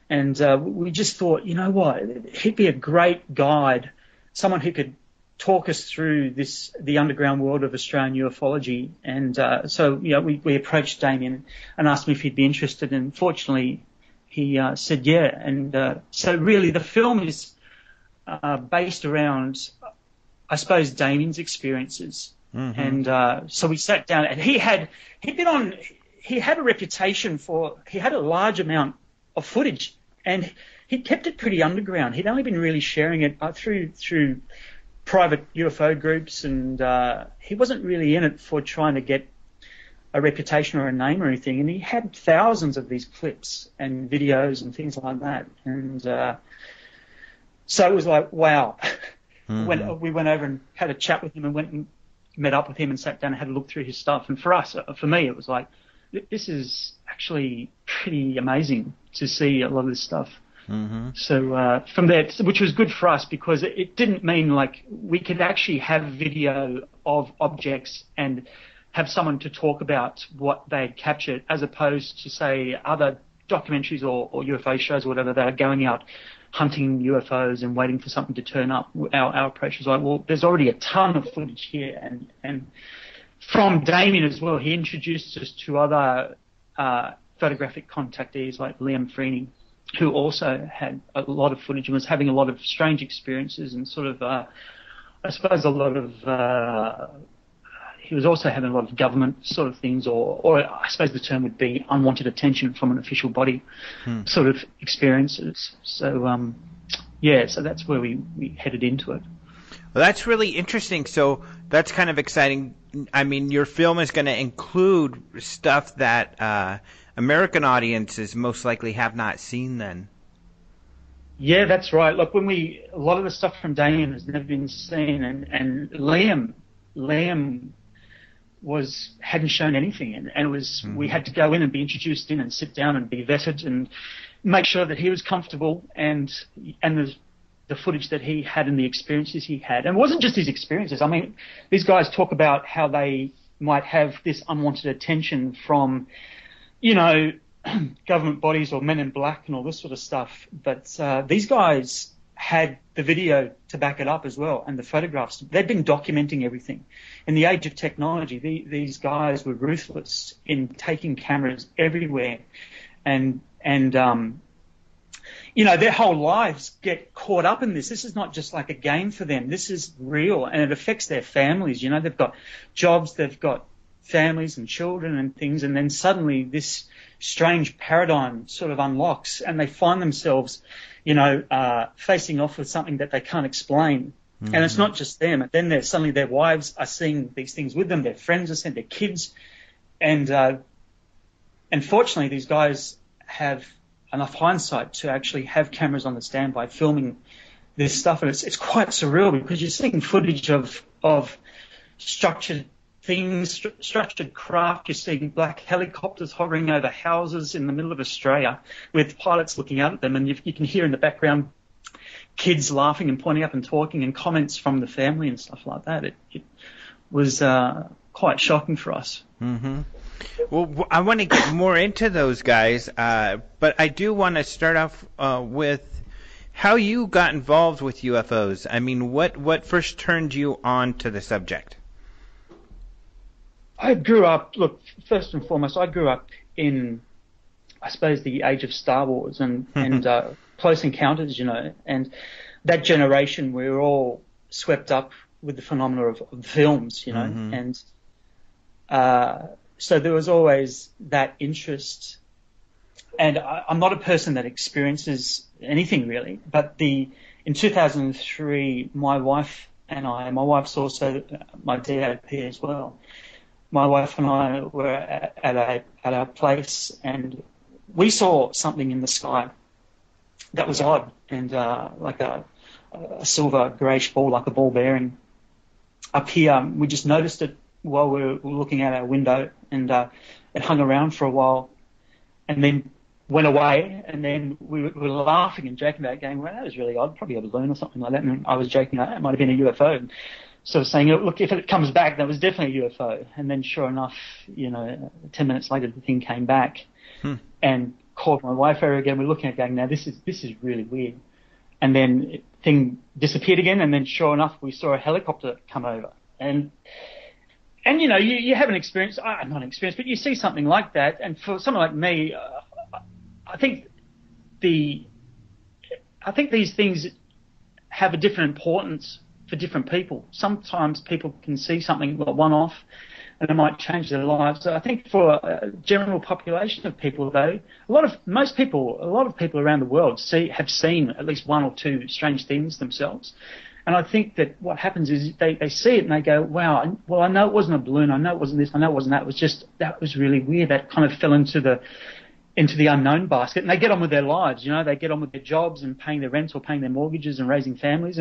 And we just thought, you know what, he'd be a great guide, someone who could talk us through the underground world of Australian ufology. And so we approached Damien and asked him if he'd be interested. And fortunately, he said yeah. And so really the film is based around, I suppose, Damien's experiences. Mm-hmm. And so we sat down, and he had a reputation for, he had a large amount of footage, and he kept it pretty underground. He'd only been really sharing it through private UFO groups, and he wasn't really in it for trying to get a reputation or a name or anything. And he had thousands of these clips and videos and things like that. And so it was like, wow. Mm-hmm. When we went over and had a chat with him and went and met up with him and sat down and had a look through his stuff. And for me, it was like, this is actually pretty amazing to see a lot of this stuff. Mm-hmm. So from there, which was good for us, because it didn't mean like we could actually have video of objects and have someone to talk about what they'd captured, as opposed to, say, other documentaries or UFO shows or whatever that are going out hunting UFOs and waiting for something to turn up. Our approach was like, well, there's already a ton of footage here. And from Damien as well, he introduced us to other photographic contactees like Liam Freeney, who also had a lot of footage and was having a lot of strange experiences and sort of, I suppose, a lot of, he was also having a lot of government sort of things, or I suppose the term would be unwanted attention from an official body sort of experiences. So, so that's where we headed into it. Well, that's really interesting. So that's kind of exciting. I mean, your film is going to include stuff that American audiences most likely have not seen then. Yeah, that's right. Look, a lot of the stuff from Damien has never been seen, and Liam hadn't shown anything, and it was we had to go in and be introduced in and sit down and be vetted and make sure that he was comfortable, and the footage that he had and the experiences he had. And it wasn't just his experiences. I mean, these guys talk about how they might have this unwanted attention from, government bodies or men in black and all this sort of stuff. But these guys had the video to back it up as well, and the photographs. They'd been documenting everything. In the age of technology, these guys were ruthless in taking cameras everywhere, and their whole lives get caught up in this. This is not just like a game for them. This is real, and it affects their families. They've got jobs, they've got families and children and things, and then suddenly this strange paradigm sort of unlocks, and they find themselves facing off with something that they can't explain. Mm-hmm. And it's not just them. And then suddenly their wives are seeing these things with them. Their friends are seeing their kids. And fortunately, these guys have enough hindsight to actually have cameras on the standby filming this stuff. And it's quite surreal, because you're seeing footage of structured things, structured craft. You're seeing black helicopters hovering over houses in the middle of Australia with pilots looking out at them, and you can hear in the background kids laughing and pointing up and talking, and comments from the family and stuff like that. It was quite shocking for us. Mm-hmm. Well, I want to get more into those guys, but I do want to start off with how you got involved with UFOs. I mean, what first turned you on to the subject? I grew up, first and foremost, I grew up in, I suppose, the age of Star Wars and Close Encounters, and that generation, we were all swept up with the phenomena of films, mm-hmm. and so there was always that interest. And I'm not a person that experiences anything really, but in 2003, my wife and my wife's also my DOP as well. My wife and I were at our place, and we saw something in the sky that was odd, and like a silver greyish ball, like a ball bearing. Up here, we just noticed it while we were looking out our window, and it hung around for a while, and then went away. And then we were laughing and joking about it, going, "Well, that was really odd, probably a balloon or something like that." And I was joking, it might have been a UFO. And sort of saying, "Look, if it comes back, that was definitely a UFO." And then, sure enough, 10 minutes later, the thing came back, and called my wife over again. We're looking at it, going, "Now this is really weird." And then the thing disappeared again, and then sure enough, we saw a helicopter come over. And you have an experience, not an experience, but you see something like that. And for someone like me, I think these things have a different importance for different people. Sometimes people can see something one-off, and it might change their lives. So I think for a general population of people, though, a lot of people around the world have seen at least one or two strange things themselves. And I think that what happens is they see it and they go, "Wow, well, I know it wasn't a balloon, I know it wasn't this, I know it wasn't that. It was just, that was really weird. That kind of fell into the unknown basket." And they get on with their lives, they get on with their jobs and paying their rents or paying their mortgages and raising families.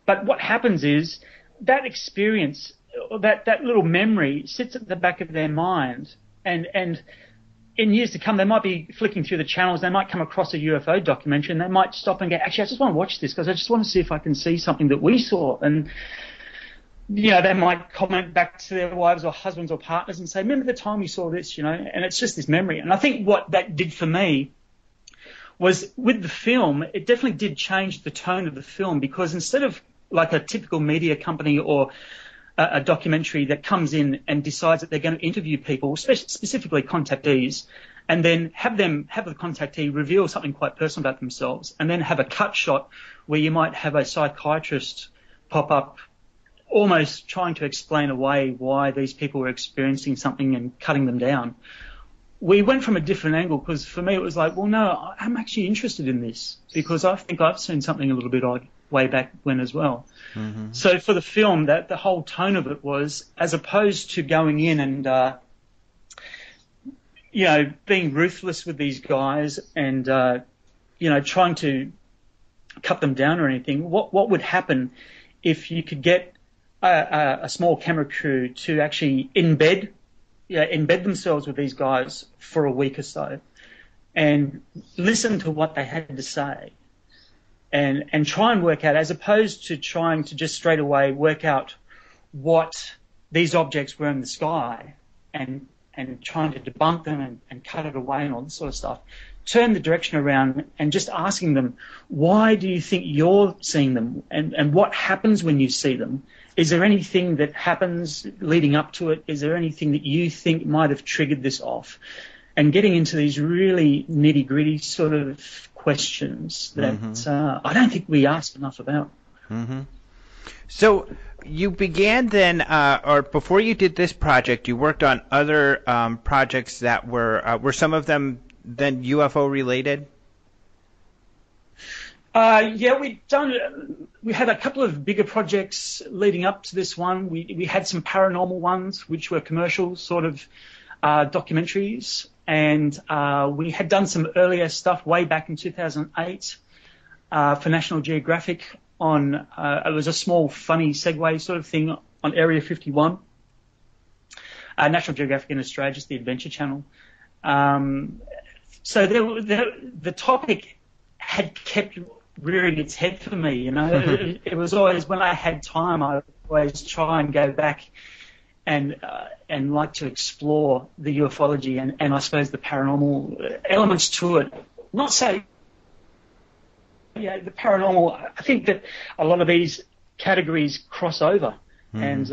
But what happens is that experience, that little memory sits at the back of their mind, and in years to come, they might be flicking through the channels, they might come across a UFO documentary, and they might stop and go, "Actually, I just want to watch this because I just want to see if I can see something that we saw." And they might comment back to their wives or husbands or partners and say, "Remember the time we saw this?" And it's just this memory. And I think what that did for me was, with the film, it definitely did change the tone of the film, because instead of like a typical media company or a documentary that comes in and decides that they're going to interview people, specifically contactees, and then have the contactee reveal something quite personal about themselves, and then have a cut shot where you might have a psychiatrist pop up almost trying to explain away why these people were experiencing something and cutting them down. We went from a different angle, because for me it was like, well, no, I'm actually interested in this because I think I've seen something a little bit odd way back when as well. Mm-hmm. So for the film, that the whole tone of it was, as opposed to going in and being ruthless with these guys and trying to cut them down or anything, what would happen if you could get a small camera crew to actually embed themselves with these guys for a week or so and listen to what they had to say, and try and work out, as opposed to trying to just straight away work out what these objects were in the sky and trying to debunk them and cut it away and all this sort of stuff. Turn the direction around and just asking them, why do you think you're seeing them, and what happens when you see them? Is there anything that happens leading up to it? Is there anything that you think might have triggered this off? And getting into these really nitty-gritty sort of questions that I don't think we ask enough about. Mm-hmm. So you began then, or before you did this project, you worked on other projects that were some of them then UFO related? Yeah, we had a couple of bigger projects leading up to this one. We had some paranormal ones, which were commercial sort of documentaries, and we had done some earlier stuff way back in 2008 for National Geographic on, it was a small funny segue sort of thing on Area 51. National Geographic in Australia, just the Adventure Channel. So the topic had kept rearing its head for me, It was always, when I had time, I would always try and go back and like to explore the ufology and I suppose the paranormal elements to it. Not say, the paranormal, I think that a lot of these categories cross over. And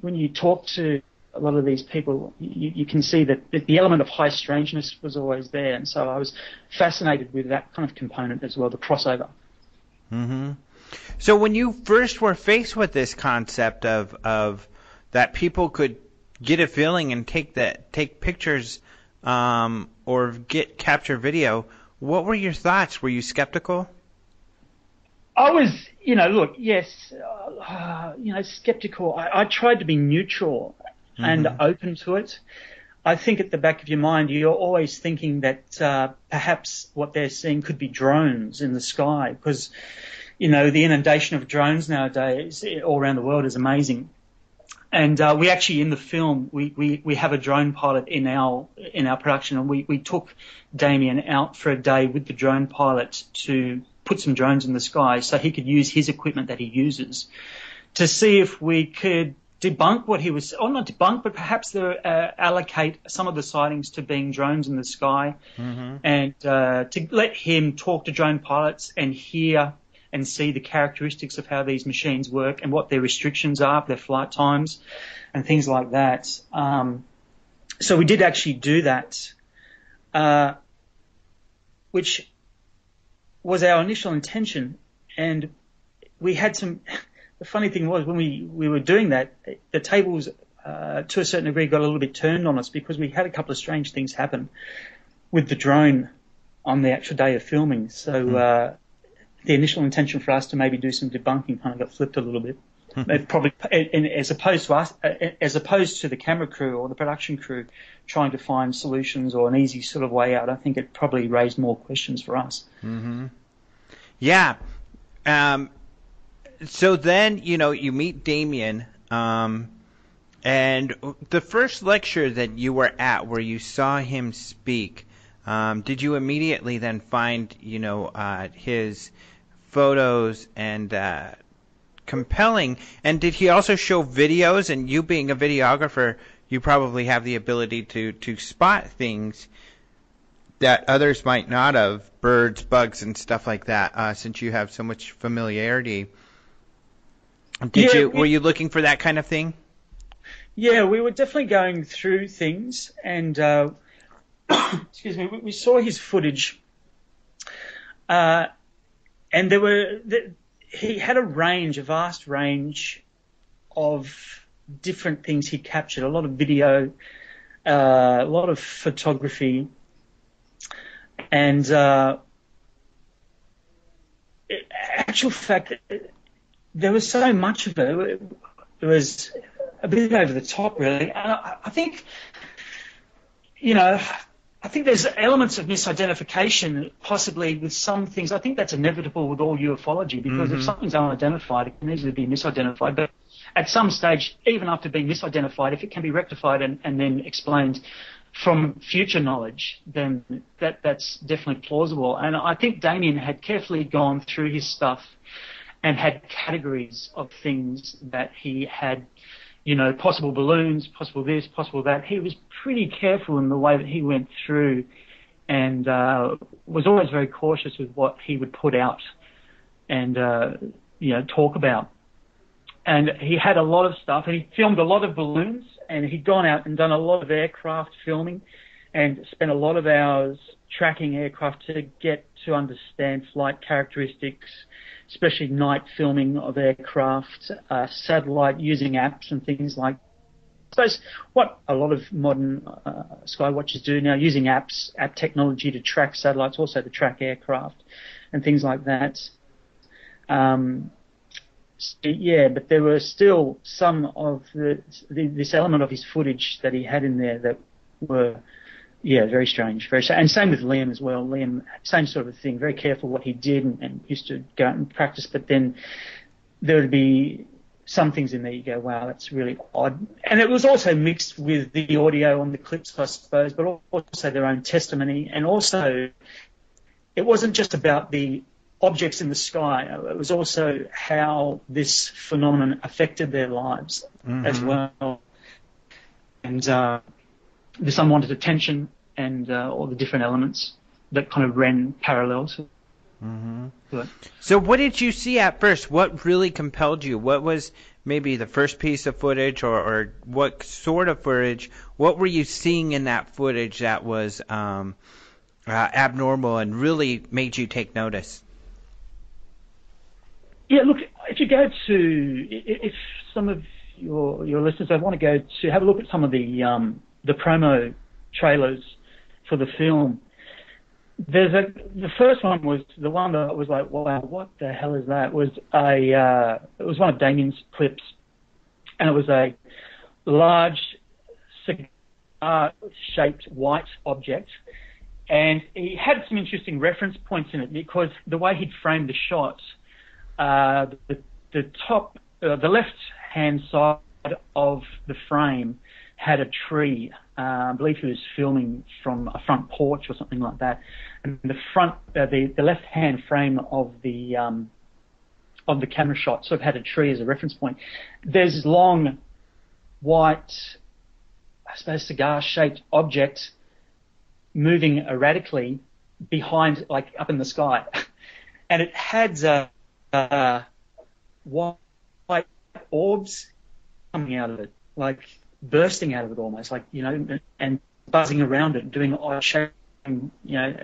when you talk to a lot of these people, you can see that the element of high strangeness was always there. And so I was fascinated with that kind of component as well, the crossover. Mm-hmm. So when you first were faced with this concept of that people could get a feeling and take pictures or capture video, what were your thoughts? Were you skeptical? I was, look, yes, skeptical. I tried to be neutral and open to it. I think at the back of your mind, you're always thinking that perhaps what they're seeing could be drones in the sky, because, the inundation of drones nowadays all around the world is amazing. And we actually, in the film, we have a drone pilot in our production, and we took Damien out for a day with the drone pilot to put some drones in the sky so he could use his equipment that he uses to see if we could debunk what he was, or not debunk, but perhaps allocate some of the sightings to being drones in the sky, and to let him talk to drone pilots and hear and see the characteristics of how these machines work and what their restrictions are, their flight times, and things like that. So we did actually do that, which was our initial intention. And we had some. The funny thing was, when we were doing that, the tables, to a certain degree, got a little bit turned on us, because we had a couple of strange things happen with the drone on the actual day of filming. So the initial intention for us to maybe do some debunking kind of got flipped a little bit. It probably, and as opposed to the camera crew or the production crew trying to find solutions or an easy sort of way out, I think it probably raised more questions for us. Yeah. So then, you meet Damien, and the first lecture that you were at where you saw him speak, did you immediately then find, his photos and compelling? And did he also show videos? And you being a videographer, you probably have the ability to spot things that others might not have, birds, bugs, and stuff like that, since you have so much familiarity. Were you looking for that kind of thing? Yeah, we were definitely going through things, and excuse me, we saw his footage, and he had a vast range of different things he captured. A lot of video, a lot of photography, and actual fact, there was so much of it. It was a bit over the top, really. And I think, I think there's elements of misidentification possibly with some things. I think that's inevitable with all ufology, because if something's unidentified, it can easily be misidentified. But at some stage, even after being misidentified, if it can be rectified and then explained from future knowledge, then that's definitely plausible. And I think Damien had carefully gone through his stuff and had categories of things that he had, possible balloons, possible this, possible that. He was pretty careful in the way that he went through, and was always very cautious with what he would put out and, talk about. And he had a lot of stuff, and he filmed a lot of balloons, and he'd gone out and done a lot of aircraft filming and spent a lot of hours tracking aircraft to get to understand flight characteristics, especially night filming of aircraft, satellite, using apps and things like that. I suppose what a lot of modern sky watchers do now, using app technology to track satellites, also to track aircraft and things like that. But there were still some of this element of his footage that he had in there that were, very strange, and same with Liam as well. Liam, same sort of thing, very careful what he did and used to go out and practice, but then there would be some things in there you go, wow, that's really odd. And it was also mixed with the audio on the clips, I suppose, but also their own testimony. And also, it wasn't just about the objects in the sky. It was also how this phenomenon affected their lives as well. And this unwanted attention and all the different elements that kind of ran parallel to it. So what did you see at first? What really compelled you? What was maybe the first piece of footage, or what sort of footage? What were you seeing in that footage that was abnormal and really made you take notice? Yeah, look, if some of your listeners want to go to have a look at some of the promo trailers for the film, The first one was the one that was like, wow, what the hell is that? It was one of Damien's clips, and it was a large cigar-shaped white object, and he had some interesting reference points in it because the way he'd framed the shots, the left-hand side of the frame had a tree. I believe he was filming from a front porch or something like that. And the left-hand frame of the camera shot sort of had a tree as a reference point. There's this long, white, I suppose, cigar-shaped object moving erratically behind, like up in the sky, and it had white orbs coming out of it, like bursting out of it almost, like, you know, and buzzing around it, doing odd shape, you know.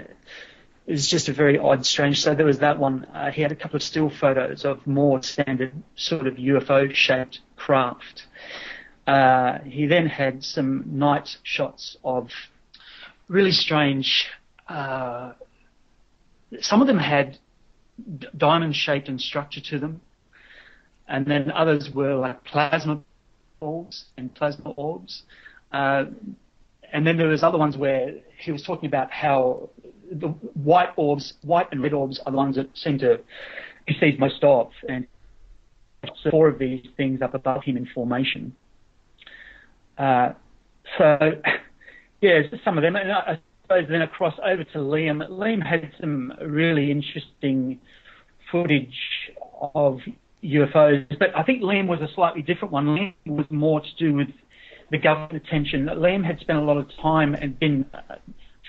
It was just a very odd, strange. So there was that one. He had a couple of still photos of more standard sort of UFO-shaped craft. He then had some night shots of really strange. Some of them had diamond shape and structure to them, and then others were like plasma balls and plasma orbs. And then there was other ones where he was talking about how the white and red orbs are the ones that seem to he sees most of, and so 4 of these things up above him in formation. So yeah, some of them, and I suppose then across over to Liam. Liam had some really interesting footage of UFOs, but I think Liam was a slightly different one. Liam was more to do with the government attention. Liam had spent a lot of time and been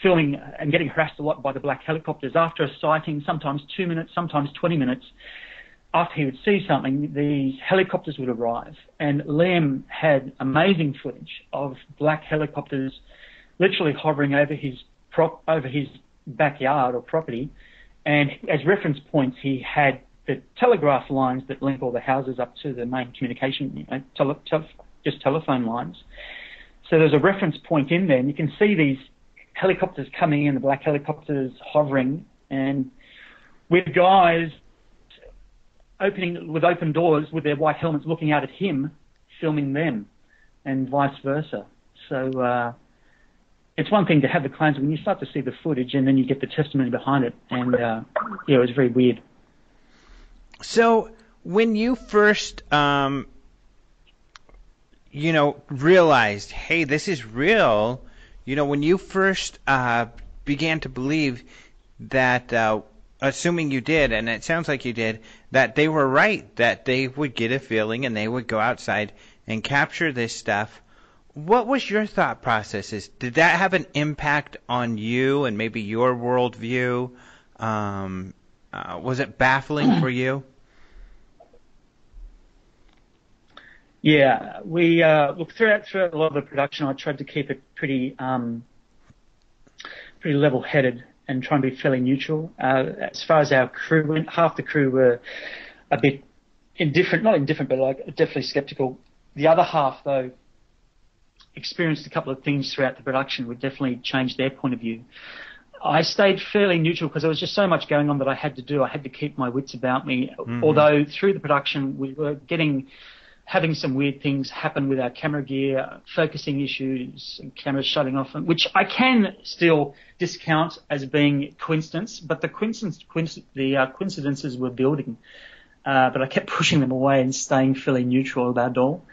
filming and getting harassed a lot by the black helicopters. After a sighting, sometimes 2 minutes, sometimes 20 minutes, after he would see something, the helicopters would arrive. And Liam had amazing footage of black helicopters literally hovering over his backyard or property. And as reference points, he had the telegraph lines that link all the houses up to the main communication, you know, just telephone lines. So there's a reference point in there, and you can see these helicopters coming in, the black helicopters hovering, and with guys with open doors with their white helmets looking out at him, filming them, and vice versa. So it's one thing to have the claims, when you start to see the footage and then you get the testimony behind it, and it was very weird. So when you first, realized, hey, this is real, when you first began to believe that, assuming you did, and it sounds like you did, that they were right, that they would get a feeling and they would go outside and capture this stuff, what was your thought processes? Did that have an impact on you and maybe your worldview? Was it baffling for you? Yeah, we throughout a lot of the production, I tried to keep it pretty level-headed and try and be fairly neutral. As far as our crew went, half the crew were a bit not indifferent, but like definitely skeptical. The other half, though, experienced a couple of things throughout the production would definitely change their point of view. I stayed fairly neutral because there was just so much going on that I had to do. I had to keep my wits about me. Mm-hmm. Although through the production we were having some weird things happen with our camera gear, focusing issues, and cameras shutting off, which I can still discount as being coincidence, but the coincidences were building. But I kept pushing them away and staying fairly neutral about it all.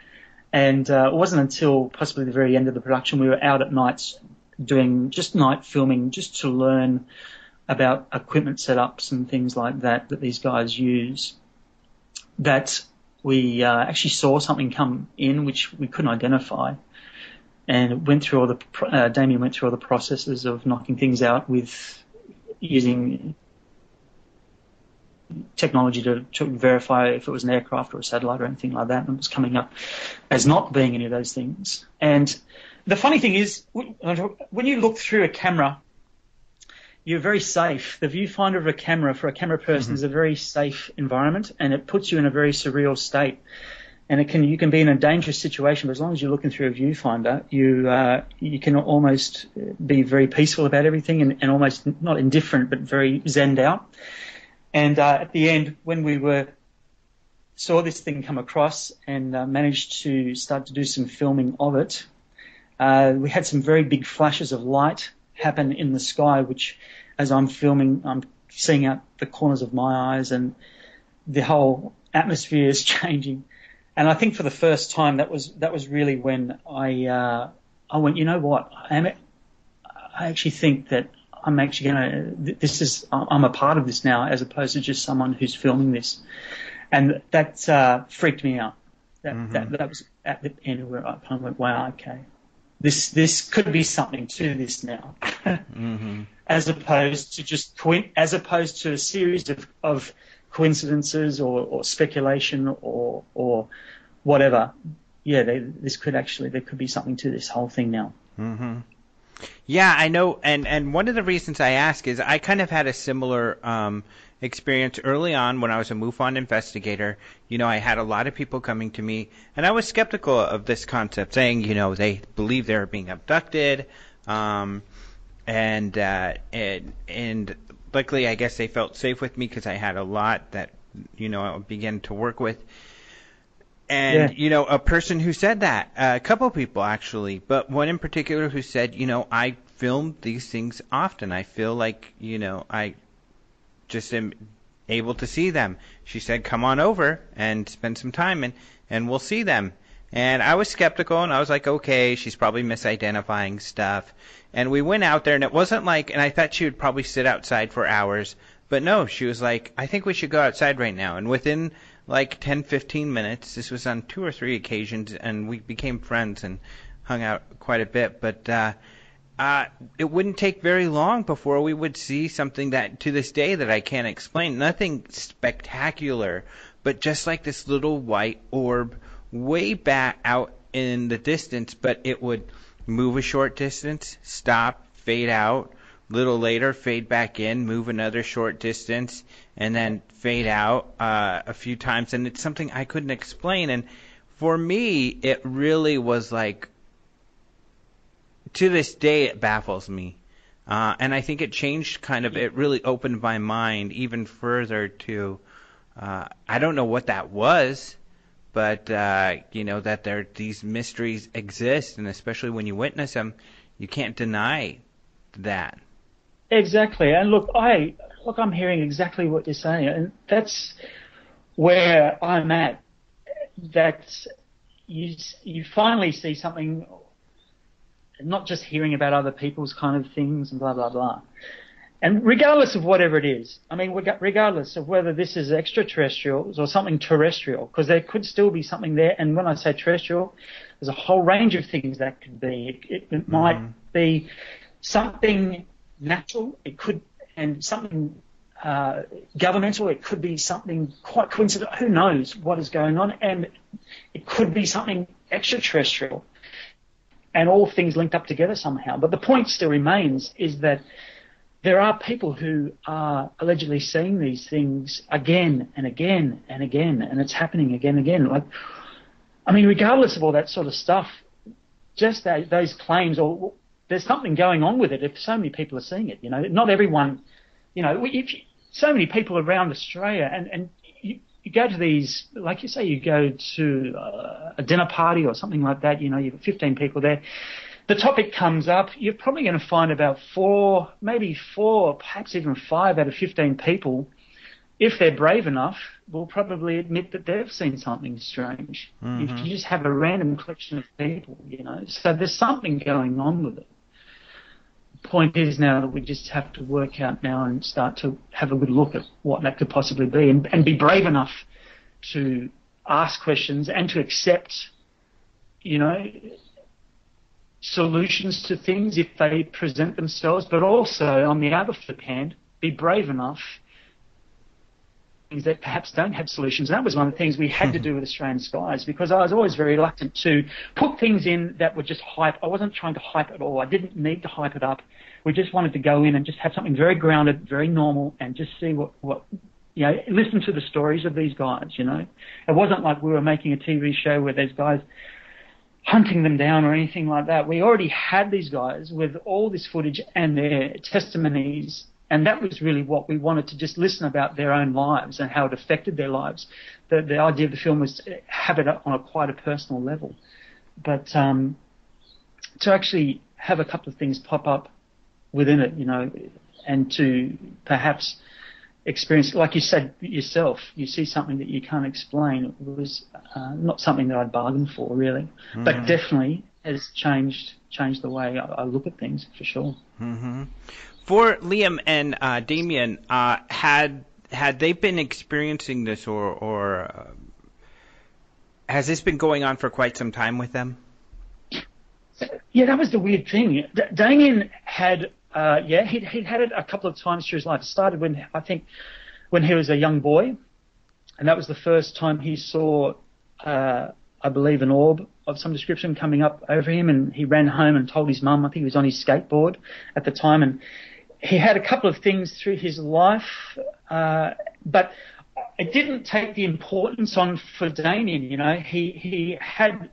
And it wasn't until possibly the very end of the production we were out at nights doing just night filming just to learn about equipment setups and things like that these guys use, that we actually saw something come in which we couldn't identify, and went through Damien went through all the processes of knocking things out with using technology to verify if it was an aircraft or a satellite or anything like that, and it was coming up as not being any of those things. And the funny thing is, when you look through a camera, you're very safe. The viewfinder of a camera for a camera person is a very safe environment, and it puts you in a very surreal state. And you can be in a dangerous situation, but as long as you're looking through a viewfinder, you can almost be very peaceful about everything and almost not indifferent, but very zenned out. And at the end, when we saw this thing come across and managed to start to do some filming of it, we had some very big flashes of light happen in the sky, which, as I'm filming, I'm seeing out the corners of my eyes, and the whole atmosphere is changing. And I think for the first time, that was really when I went, you know what, I actually think that I'm actually I'm a part of this now, as opposed to just someone who's filming this. And that freaked me out. That was at the end where I kind of went, wow, okay, this could be something to this now, as opposed to a series of coincidences or speculation or whatever. Yeah, there could be something to this whole thing now. Mm-hmm. Yeah, I know, and one of the reasons I ask is I kind of had a similar experience early on when I was a MUFON investigator. You know, I had a lot of people coming to me, and I was skeptical of this concept, saying, you know, they believe they're being abducted, and luckily, I guess they felt safe with me because I had a lot that, you know, I began to work with. And, you know, a person who said that, a couple of people actually, but one in particular who said, you know, I film these things often. I feel like, you know, I just am able to see them. She said, come on over and spend some time and we'll see them. And I was skeptical, and I was like, okay, she's probably misidentifying stuff. And we went out there, and it wasn't like, and I thought she would probably sit outside for hours. But no, she was like, I think we should go outside right now. And within like 10, 15 minutes, this was on 2 or 3 occasions, and we became friends and hung out quite a bit. But it wouldn't take very long before we would see something that, to this day, that I can't explain. Nothing spectacular, but just like this little white orb way back out in the distance, but it would move a short distance, stop, fade out, little later fade back in, move another short distance, and then fade out a few times. And it's something I couldn't explain. And for me, it really was like, to this day, it baffles me. And I think it changed it really opened my mind even further to, I don't know what that was, but, you know, that these mysteries exist, and especially when you witness them, you can't deny that. Exactly. And look, I'm hearing exactly what you're saying, and that's where I'm at. That you finally see something, not just hearing about other people's kind of things and blah, blah, blah. And regardless of whatever it is, I mean, regardless of whether this is extraterrestrials or something terrestrial, because there could still be something there. And when I say terrestrial, there's a whole range of things that could be. It might be something natural. It could, and something governmental. It could be something quite coincidental. Who knows what is going on? And it could be something extraterrestrial. And all things linked up together somehow. But the point still remains is that there are people who are allegedly seeing these things again and again and again, and it's happening again and again. Like, I mean, regardless of all that sort of stuff, just those claims, or there's something going on with it if so many people are seeing it. You know, not everyone, you know, so many people around Australia, and you go to these, like you say, you go to a dinner party or something like that, you know, you've got 15 people there. The topic comes up, you're probably going to find about 4, perhaps even 5 out of 15 people, if they're brave enough, will probably admit that they've seen something strange. If you just have a random collection of people, you know. So there's something going on with it. The point is now that we just have to work out now and start to have a good look at what that could possibly be, and be brave enough to ask questions and to accept, you know, solutions to things if they present themselves, but also, on the other flip hand, be brave enough things that perhaps don't have solutions. And that was one of the things we had to do with Australien Skies, because I was always very reluctant to put things in that were just hype. I wasn't trying to hype it all. I didn't need to hype it up. We just wanted to go in and just have something very grounded, very normal, and just see what listen to the stories of these guys, It wasn't like we were making a TV show where there's guys hunting them down or anything like that. We already had these guys with all this footage and their testimonies, and that was really what we wanted, to just listen about their own lives and how it affected their lives. The idea of the film was to have it on quite a personal level. But to actually have a couple of things pop up within it, and to perhaps experience, like you said yourself, you see something that you can't explain. It was not something that I'd bargained for, really, but definitely has changed the way I look at things, for sure. Mm-hmm. For Liam and Damien, had they been experiencing this, or has this been going on for quite some time with them? Yeah, that was the weird thing. Damien had. He'd had it a couple of times through his life. It started when he was a young boy, and that was the first time he saw, I believe, an orb of some description coming up over him, and he ran home and told his mum. I think he was on his skateboard at the time, and he had a couple of things through his life, but it didn't take the importance on for Damien. He had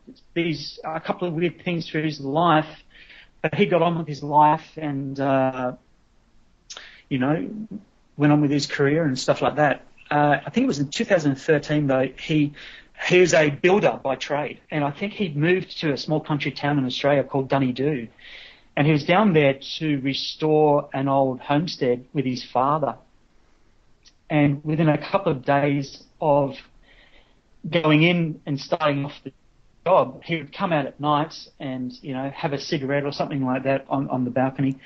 a couple of weird things through his life. But he got on with his life and, went on with his career and stuff like that. I think it was in 2013, though, he was a builder by trade. And I think he'd moved to a small country town in Australia called Dunedoo. And he was down there to restore an old homestead with his father. And within a couple of days of going in and starting off the job, he would come out at night and, have a cigarette or something like that on the balcony,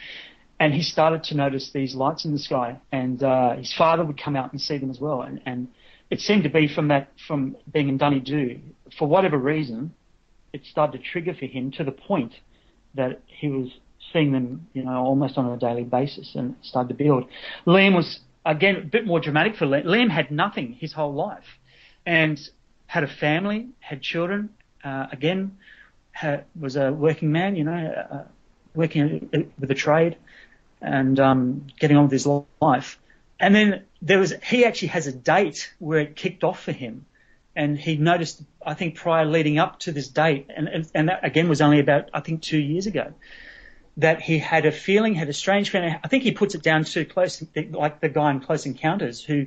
and he started to notice these lights in the sky, and his father would come out and see them as well, and it seemed to be from being in Dunedoo, for whatever reason, it started to trigger for him to the point that he was seeing them, almost on a daily basis, and started to build. Liam was, again, a bit more dramatic for Liam. Liam had nothing his whole life, and had a family, had children. Was a working man, working with a trade and getting on with his life. And then he actually has a date where it kicked off for him. And he noticed, I think, prior leading up to this date, and that again was only about, I think, 2 years ago, that he had a strange feeling. I think he puts it down to like the guy in Close Encounters who,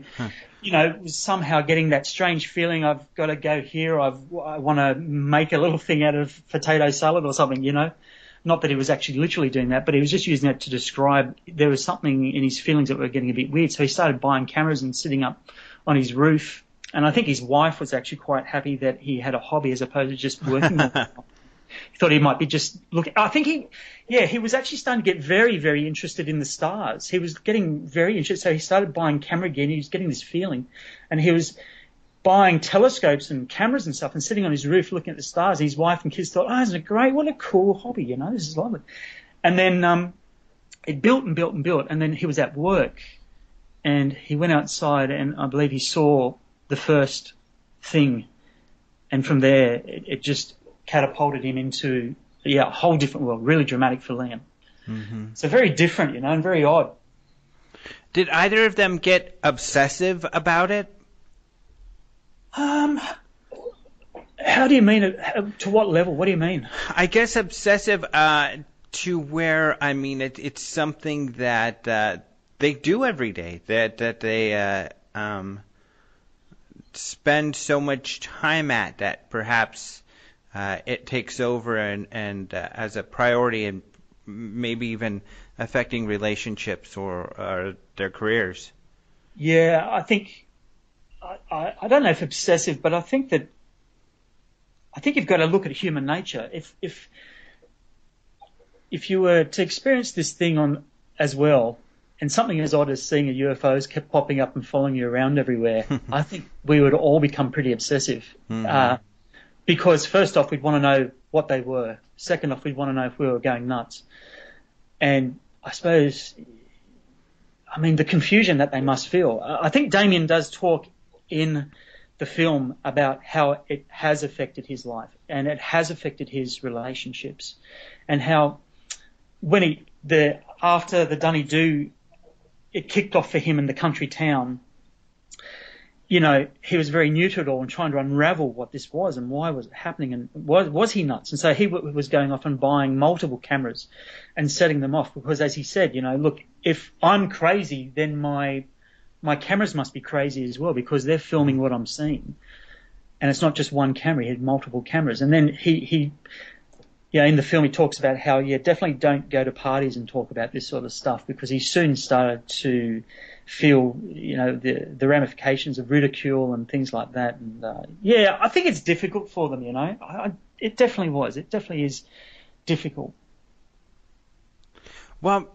was somehow getting that strange feeling, I've got to go here, I want to make a little thing out of potato salad or something, Not that he was actually literally doing that, but he was just using that to describe there was something in his feelings that were getting a bit weird. So he started buying cameras and sitting up on his roof. And I think his wife was actually quite happy that he had a hobby as opposed to just working. He thought he might be just looking. I think he was actually starting to get very, very interested in the stars. He was getting very interested. So he started buying camera gear, and he was getting this feeling. And he was buying telescopes and cameras and stuff and sitting on his roof looking at the stars. And his wife and kids thought, isn't it great? What a cool hobby, this is lovely. And then it built and built and built. And then he was at work, and he went outside, and I believe he saw the first thing. And from there, it just catapulted him into a whole different world. Really dramatic for Liam. Mm-hmm. So very different, and very odd. Did either of them get obsessive about it? How do you mean it? To what level? What do you mean? I guess obsessive to where, it's something that they do every day, that they spend so much time at that perhaps it takes over and as a priority, and maybe even affecting relationships or their careers. Yeah, I think I don't know if obsessive, but I think you've got to look at human nature. If you were to experience this thing on as well, and something as odd as seeing a UFOs kept popping up and following you around everywhere, I think we would all become pretty obsessive. Mm-hmm. Because first off, we'd want to know what they were. Second off, we'd want to know if we were going nuts. And I suppose, the confusion that they must feel. I think Damien does talk in the film about how it has affected his life and it has affected his relationships, and how when after the Dunedoo, it kicked off for him in the country town. he was very new to it all and trying to unravel what this was and why was it happening and was he nuts? And so he was going off and buying multiple cameras and setting them off because, as he said, look, if I'm crazy, then my cameras must be crazy as well because they're filming what I'm seeing. And it's not just one camera, he had multiple cameras. And then he in the film he talks about how, definitely don't go to parties and talk about this sort of stuff because he soon started to feel, the ramifications of ridicule and things like that. And, I think it's difficult for them, it definitely was. It definitely is difficult. Well,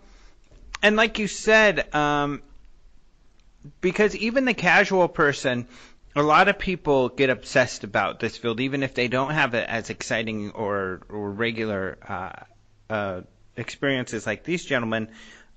and like you said, because even the casual person, a lot of people get obsessed about this field, even if they don't have it as exciting or regular experiences like these gentlemen.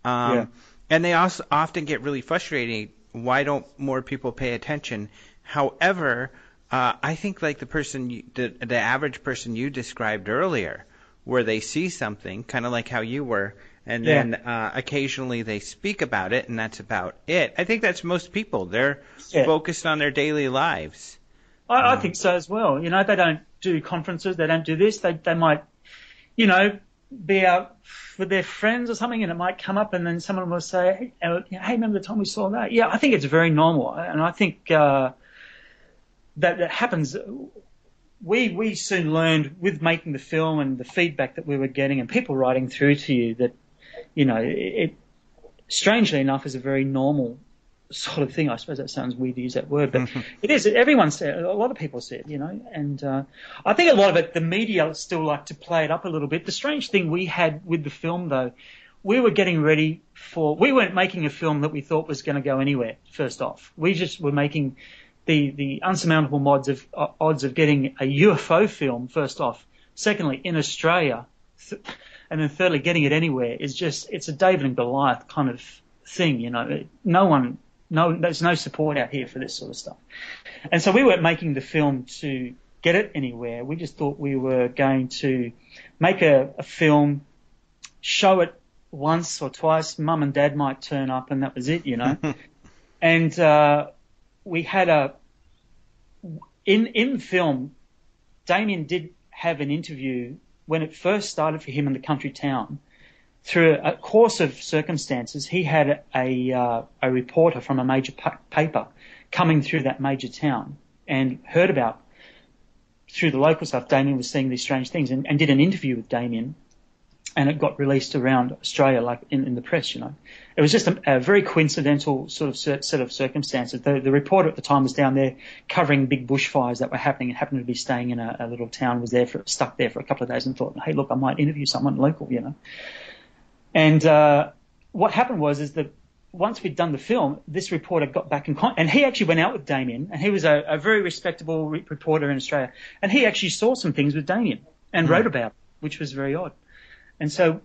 And they also often get really frustrated. Why don't more people pay attention? However, I think like the average person you described earlier, where they see something, kind of like how you were, and then occasionally they speak about it, and that's about it. I think that's most people. They're focused on their daily lives. I think so as well. They don't do conferences. They don't do this. They might, be out with their friends or something, and it might come up, and then someone will say, hey, remember the time we saw that? Yeah, I think it's very normal, and I think that happens. We soon learned with making the film and the feedback that we were getting and people writing through to you that, it strangely enough is a very normal sort of thing. I suppose that sounds weird to use that word, but it is. Everyone said it. A lot of people said, and I think a lot of it, the media still like to play it up a little bit. The strange thing we had with the film, though, we were getting ready we weren't making a film that we thought was going to go anywhere, first off. We just were making the unsurmountable odds of getting a UFO film, first off. Secondly, in Australia, and then thirdly, getting it anywhere it's a David and Goliath kind of thing, there's no support out here for this sort of stuff. And so we weren't making the film to get it anywhere. We just thought we were going to make a film, show it once or twice. Mum and Dad might turn up, and that was it, And we had in the film, Damien did have an interview when it first started for him in the country town. Through a course of circumstances, he had a reporter from a major paper coming through that major town and heard about, through the local stuff, Damien was seeing these strange things and did an interview with Damien, and it got released around Australia, like in the press, It was just a very coincidental sort of set of circumstances. The reporter at the time was down there covering big bushfires that were happening and happened to be staying in a little town, was stuck there for a couple of days and thought, hey, look, I might interview someone local, And what happened is that once we'd done the film, this reporter got back in contact, and he actually went out with Damien, and he was a very respectable reporter in Australia, and he actually saw some things with Damien and wrote about it, which was very odd. And so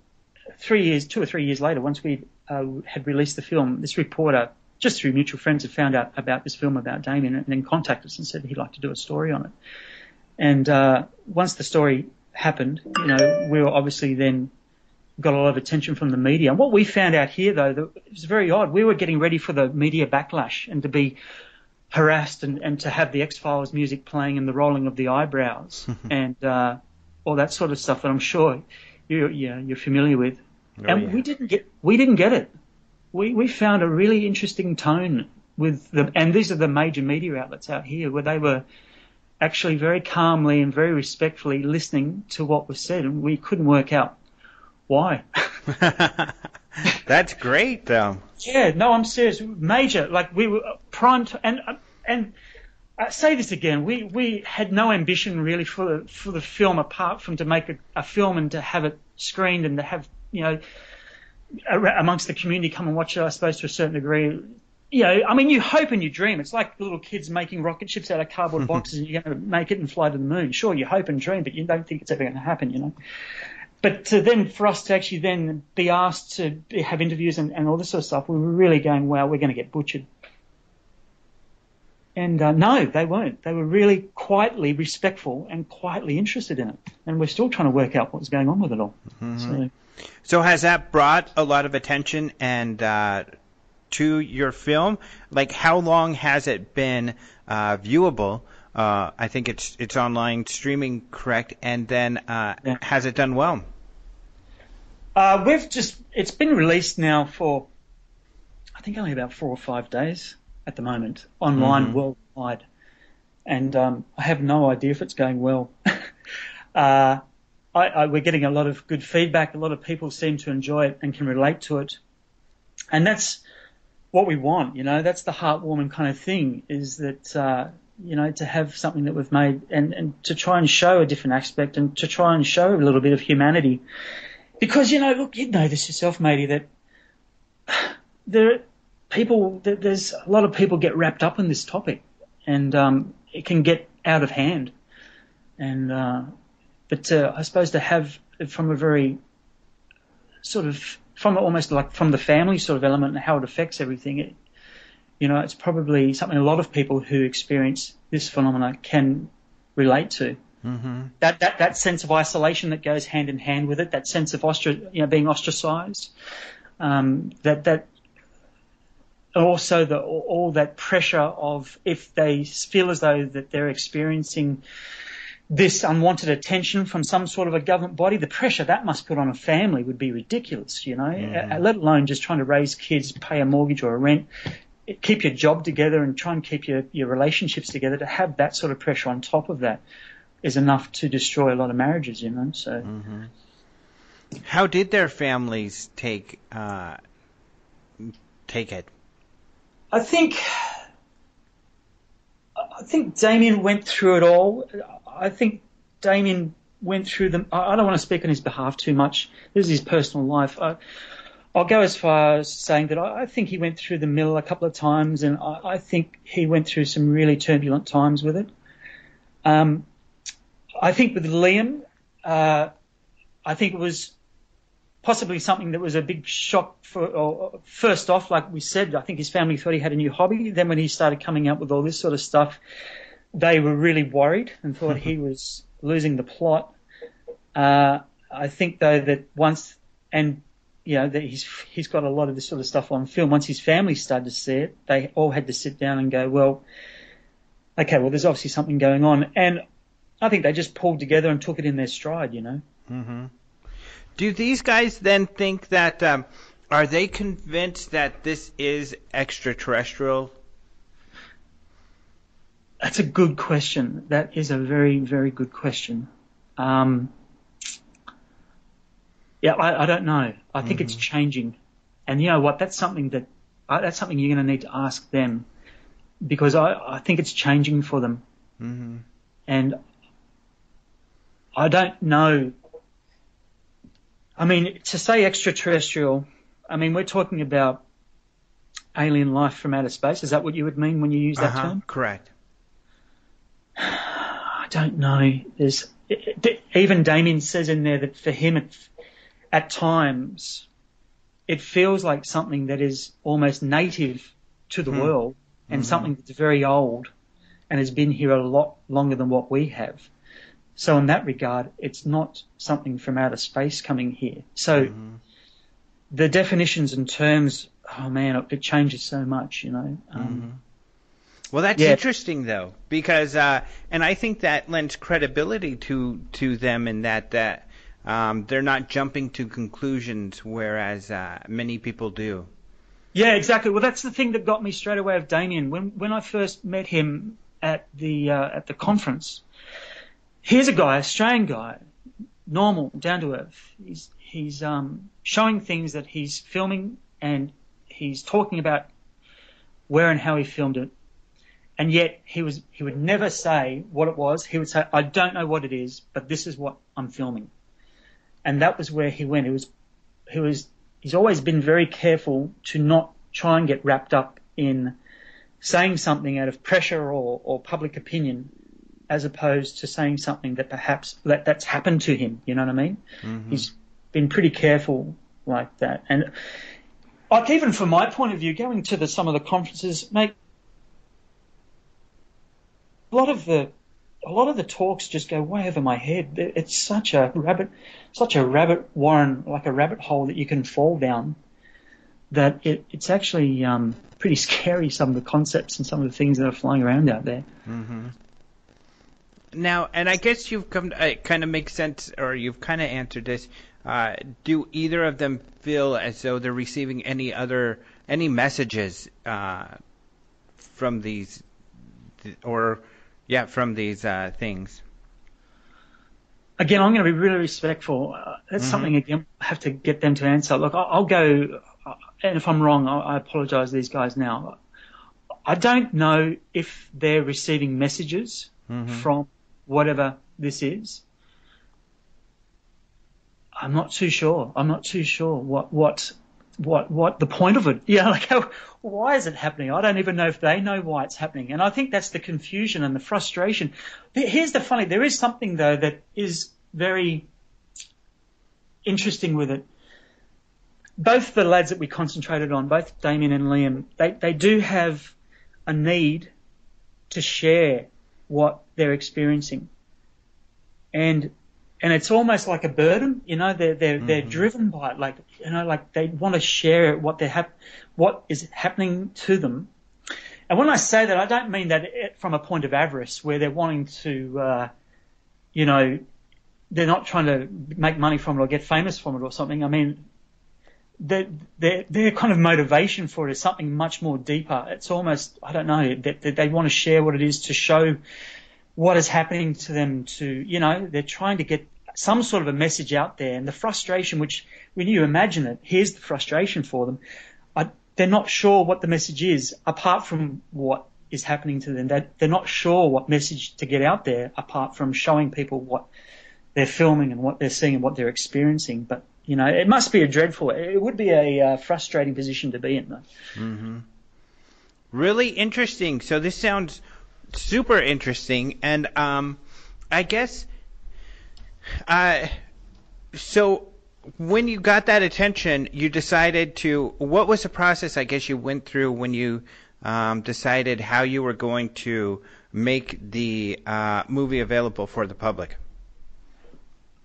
2 or 3 years later, once we had released the film, this reporter, just through mutual friends, had found out about this film about Damien and then contacted us and said he'd like to do a story on it. And once the story happened, we were obviously then got a lot of attention from the media. And what we found out here, though, it was very odd. We were getting ready for the media backlash and to be harassed and to have the X-Files music playing and the rolling of the eyebrows and all that sort of stuff that I'm sure you're familiar with. We didn't get it. We found a really interesting tone with and these are the major media outlets out here, where they were actually very calmly and very respectfully listening to what was said, and we couldn't work out why. That's great, though. Yeah, no, I'm serious. Major, like we were primed, and I say this again. We had no ambition really for the film apart from to make a film and to have it screened and to have amongst the community come and watch it. I suppose to a certain degree. I mean, you hope and you dream. It's like little kids making rocket ships out of cardboard boxes, and you're going to make it and fly to the moon. Sure, you hope and dream, but you don't think it's ever going to happen, But then for us to actually then be asked to have interviews and all this sort of stuff, we were really going, wow, we're going to get butchered. And no, they weren't. They were really quietly respectful and quietly interested in it. And we're still trying to work out what's going on with it all. Mm-hmm. So has that brought a lot of attention and to your film? Like, how long has it been viewable? I think it's online streaming, correct? And then has it done well? It's been released now for, I think, only about 4 or 5 days at the moment, online worldwide. And I have no idea if it's going well. We're getting a lot of good feedback. A lot of people seem to enjoy it and can relate to it. And that's what we want, that's the heartwarming kind of thing, is that, to have something that we've made and to try and show a different aspect and to try and show a little bit of humanity. Because, look, you know this yourself, matey, that there's a lot of people get wrapped up in this topic, and it can get out of hand. And but I suppose to have it from a very sort of from almost like from the family sort of element and how it affects everything, it's probably something a lot of people who experience this phenomena can relate to. Mm-hmm. That sense of isolation that goes hand in hand with it, that sense of being ostracized, that also all that pressure of, if they feel as though that they're experiencing this unwanted attention from some sort of a government body, the pressure that must put on a family would be ridiculous, let alone just trying to raise kids, pay a mortgage or a rent, keep your job together and try and keep your relationships together. To have that sort of pressure on top of that is enough to destroy a lot of marriages, so. Mm-hmm. How did their families take it? I think Damien went through it all. I think Damien went through them. I don't want to speak on his behalf too much. This is his personal life. I'll go as far as saying that I think he went through the mill a couple of times, and I think he went through some really turbulent times with it. I think with Liam, I think it was possibly something that was a big shock first off, like we said. I think his family thought he had a new hobby. Then when he started coming up with all this sort of stuff, they were really worried and thought he was losing the plot. I think though that once, and that he's got a lot of this sort of stuff on film. Once his family started to see it, they all had to sit down and go, well, there's obviously something going on. And I think they just pulled together and took it in their stride, Mm-hmm. Do these guys then think that, are they convinced that this is extraterrestrial? That's a good question. That is a very, very good question. I don't know. I think it's changing. And you know what? That's something you're going to need to ask them, because I think it's changing for them. Mm-hmm. And I don't know. I mean, to say extraterrestrial, we're talking about alien life from outer space. Is that what you would mean when you use that term? Correct. I don't know. Even Damien says in there that for him, at times, it feels like something that is almost native to the world, and something that's very old and has been here a lot longer than what we have. So in that regard, it's not something from outer space coming here. So the definitions and terms, it changes so much, Well, that's interesting, though, because and I think that lends credibility to them in that they're not jumping to conclusions, whereas many people do. Yeah, exactly. Well, that's the thing that got me straight away of Damien. When I first met him at the conference, here's a guy, Australian guy, normal, down to earth. He's showing things that he's filming, and he's talking about where and how he filmed it. And yet he would never say what it was. He would say, I don't know what it is, but this is what I'm filming. And that was where he went. He's always been very careful to not try and get wrapped up in saying something out of pressure or public opinion, as opposed to saying something that perhaps that's happened to him. You know what I mean? Mm-hmm. He's been pretty careful like that. And like, even from my point of view, going to some of the conferences, mate, a lot of the talks just go way over my head. It's such a rabbit warren, like a rabbit hole that you can fall down. that it's actually pretty scary, some of the concepts and some of the things that are flying around out there. Mm-hmm. Now, and I guess you've come to, it kind of makes sense, or you've kind of answered this. Do either of them feel as though they're receiving any messages from these, from these things? Again, I'm going to be really respectful. That's something, again, I have to get them to answer. Look, I'll go, and if I'm wrong, I apologize to these guys now. I don't know if they're receiving messages from whatever this is. I'm not too sure. I'm not too sure what the point of it. Yeah, like why is it happening? I don't even know if they know why it's happening. And I think that's the confusion and the frustration. Here's the funny. There is something though that is very interesting with it. Both the lads that we concentrated on, both Damien and Liam, they do have a need to share what they're experiencing. And it's almost like a burden, they're driven by it, like they want to share what what is happening to them. And when I say that, I don't mean that from a point of avarice where they're wanting to, they're not trying to make money from it or get famous from it or something. I mean, their kind of motivation for it is something much more deeper. It's almost, I don't know, that they want to share what it is to show what is happening to them, they're trying to get some sort of a message out there. And the frustration, which when you imagine it, here's the frustration for them. They're not sure what the message is apart from what is happening to them. They're not sure what message to get out there apart from showing people what they're filming and what they're seeing and what they're experiencing. But, it must be it would be a frustrating position to be in, though. Mm-hmm. Really interesting. So this sounds super interesting. And I guess, so when you got that attention, you decided what was the process I guess you went through when you decided how you were going to make the movie available for the public?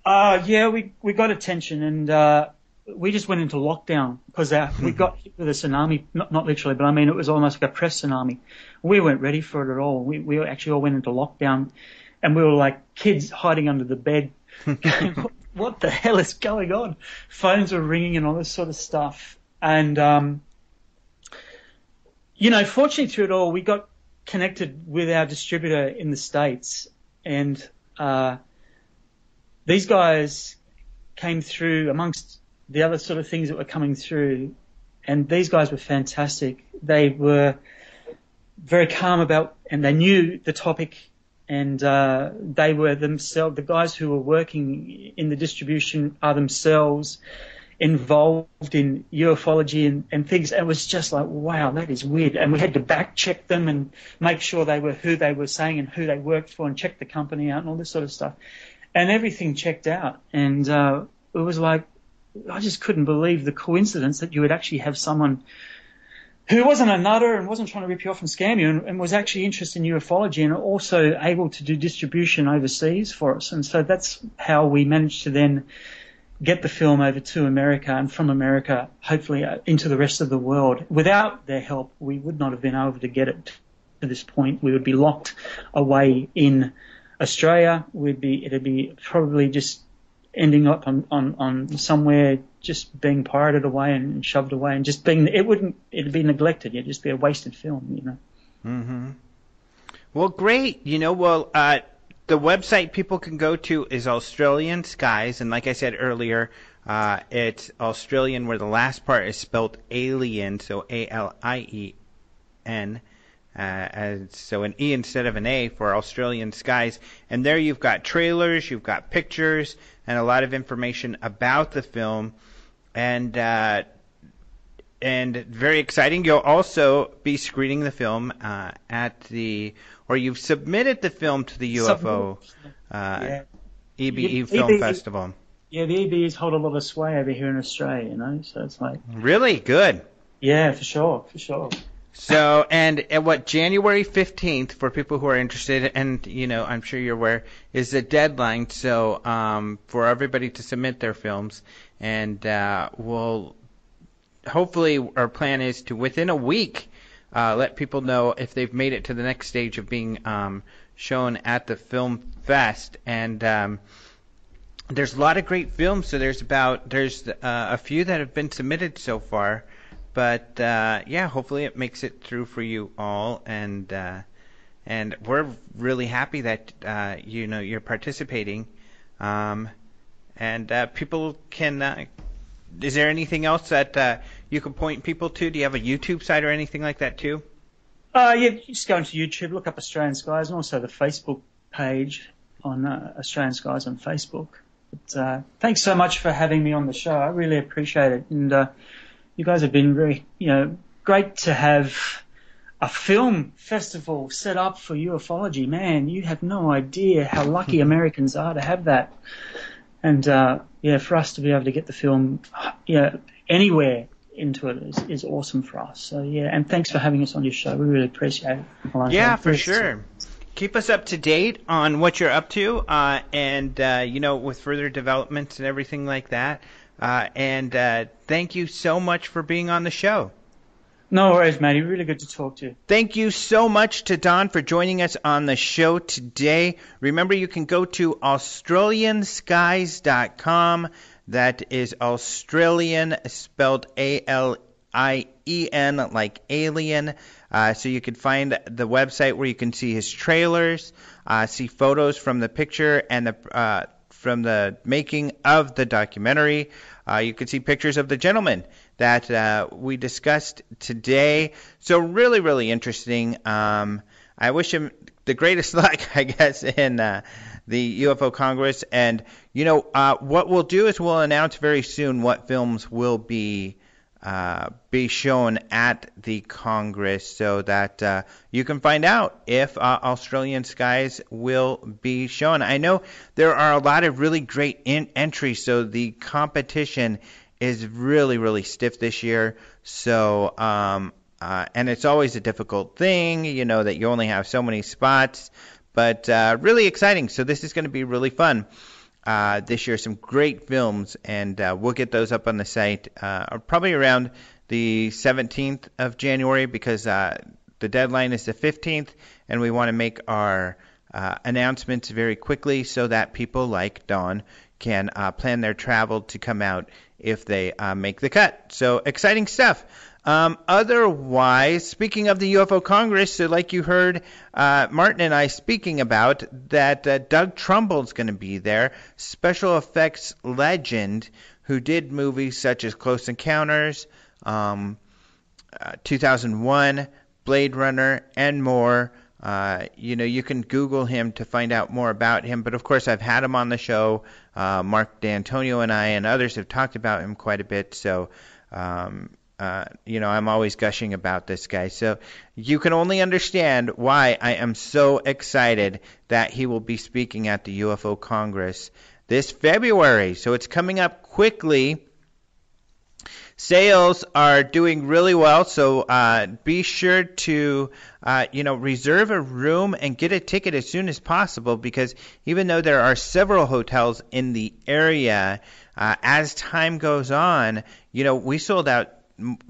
We got attention, and we just went into lockdown because we got hit with a tsunami, not literally, but I mean it was almost like a press tsunami. We weren't ready for it at all. We actually all went into lockdown, and we were like kids hiding under the bed. Going, what the hell is going on? Phones were ringing and all this sort of stuff. And, fortunately through it all, we got connected with our distributor in the States, and these guys came through amongst the other sort of things that were coming through, and these guys were fantastic. They were very calm and they knew the topic, and they were themselves, the guys who were working in the distribution are themselves involved in ufology and things. It was just like, wow, that is weird. And we had to back check them and make sure they were who they were saying and who they worked for, and check the company out and all this sort of stuff. And everything checked out. And it was like, I just couldn't believe the coincidence that you would actually have someone who wasn't a nutter and wasn't trying to rip you off and scam you, and was actually interested in ufology and also able to do distribution overseas for us. And so that's how we managed to then get the film over to America, and from America, hopefully, into the rest of the world. Without their help, we would not have been able to get it to this point. We would be locked away in Australia. It'd be probably just ending up on somewhere, just being pirated away and shoved away, and just it'd be neglected. It'd just be a wasted film, Mm-hmm. Well, great. The website people can go to is Australien Skies, and like I said earlier, it's Australian where the last part is spelled alien, so ALIEN. So an E instead of an A for Australien Skies. And there you've got trailers, you've got pictures, and a lot of information about the film. And very exciting. You'll also be screening the film you've submitted the film to the UFO EBE Film Festival. Yeah, the EBEs hold a lot of sway over here in Australia, so it's like... Really? Good. Yeah, for sure. So, and January 15th, for people who are interested, and, I'm sure you're aware, is the deadline, so, for everybody to submit their films, and, we'll hopefully our plan is to, within a week, let people know if they've made it to the next stage of being shown at the film fest. And there's a lot of great films. So there's a few that have been submitted so far. But yeah, hopefully it makes it through for you all. And we're really happy that you're participating. And people can. Is there anything else that you can point people to? Do you have a YouTube site or anything like that too? Yeah, just go into YouTube, look up Australian Skies, and also the Facebook page on Australian Skies on Facebook. But thanks so much for having me on the show. I really appreciate it. And you guys have been very, great to have a film festival set up for ufology. Man, you have no idea how lucky Americans are to have that. And for us to be able to get the film, anywhere into it is awesome for us. So and thanks for having us on your show. We really appreciate it. Yeah, for sure. Keep us up to date on what you're up to, and with further developments and everything like that. And thank you so much for being on the show. No worries, Matty. Really good to talk to you. Thank you so much to Don for joining us on the show today. Remember, you can go to AustralianSkies.com. That is Australian, spelled A-L-I-E-N, like alien. So you can find the website where you can see his trailers, see photos from the picture and from the making of the documentary. You can see pictures of the gentleman that we discussed today. So really, really interesting. I wish him the greatest luck, I guess, in the UFO Congress. And, what we'll do is we'll announce very soon what films will be shown at the Congress so that you can find out if Australian Skies will be shown. I know there are a lot of really great entries, so the competition is really, really stiff this year. So, and it's always a difficult thing, that you only have so many spots, but really exciting. So this is going to be really fun. This year, some great films, and we'll get those up on the site probably around the 17th of January because the deadline is the 15th, and we want to make our announcements very quickly so that people like Don can plan their travel to come out if they make the cut. So exciting stuff. Otherwise, speaking of the UFO Congress, so like you heard Martin and I speaking about, that Doug Trumbull's going to be there, special effects legend who did movies such as Close Encounters, 2001, Blade Runner, and more. You can Google him to find out more about him. But, of course, I've had him on the show. Mark D'Antonio and I and others have talked about him quite a bit. So, I'm always gushing about this guy. So you can only understand why I am so excited that he will be speaking at the UFO Congress this February. So it's coming up quickly. Sales are doing really well, so be sure to, reserve a room and get a ticket as soon as possible because even though there are several hotels in the area, as time goes on, we sold out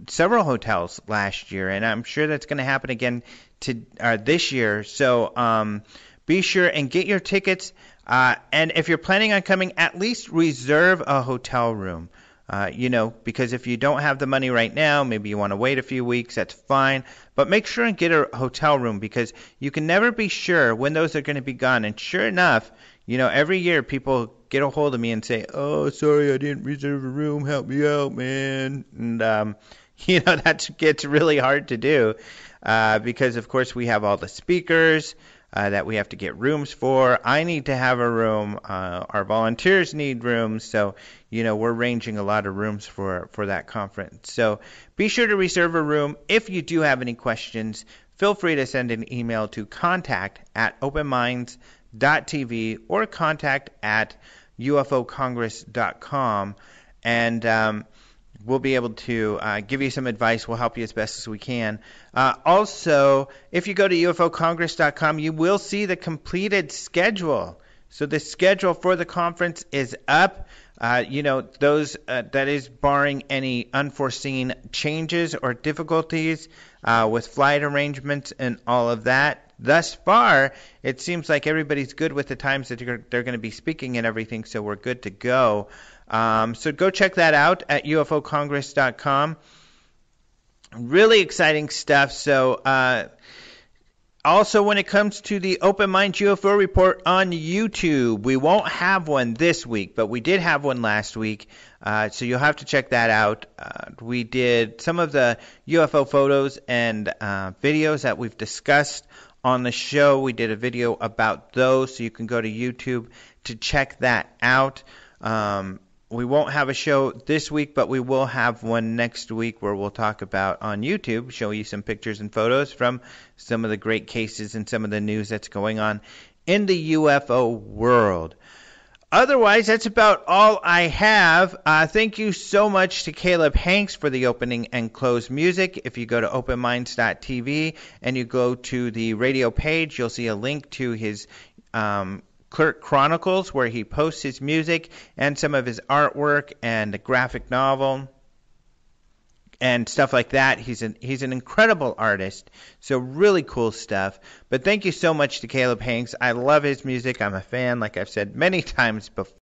several hotels last year, and I'm sure that's going to happen again this year. So be sure and get your tickets, and if you're planning on coming, at least reserve a hotel room. Because if you don't have the money right now, maybe you want to wait a few weeks, that's fine. But make sure and get a hotel room because you can never be sure when those are going to be gone. And sure enough, every year people get a hold of me and say, oh, sorry, I didn't reserve a room. Help me out, man. And, that gets really hard to do because, of course, we have all the speakers that we have to get rooms for. I need to have a room. Our volunteers need rooms. So, we're arranging a lot of rooms for that conference. So be sure to reserve a room. If you do have any questions, feel free to send an email to contact@openminds.tv or contact@ufocongress.com. And we'll be able to give you some advice. We'll help you as best as we can. Also, if you go to ufocongress.com, you will see the completed schedule. So the schedule for the conference is up. Those that is barring any unforeseen changes or difficulties with flight arrangements and all of that. Thus far, it seems like everybody's good with the times that they're going to be speaking and everything, so we're good to go. So go check that out at ufocongress.com. Really exciting stuff. So also, when it comes to the Open Mind UFO Report on YouTube, we won't have one this week, but we did have one last week, so you'll have to check that out. We did some of the UFO photos and videos that we've discussed on the show. We did a video about those, so you can go to YouTube to check that out. We won't have a show this week, but we will have one next week where we'll talk about on YouTube, show you some pictures and photos from some of the great cases and some of the news that's going on in the UFO world. Otherwise, that's about all I have. Thank you so much to Caleb Hanks for the opening and close music. If you go to openminds.tv and you go to the radio page, you'll see a link to his Clerk Chronicles, where he posts his music and some of his artwork and a graphic novel and stuff like that. He's an incredible artist, so really cool stuff. But thank you so much to Caleb Hanks. I love his music. I'm a fan, like I've said many times before.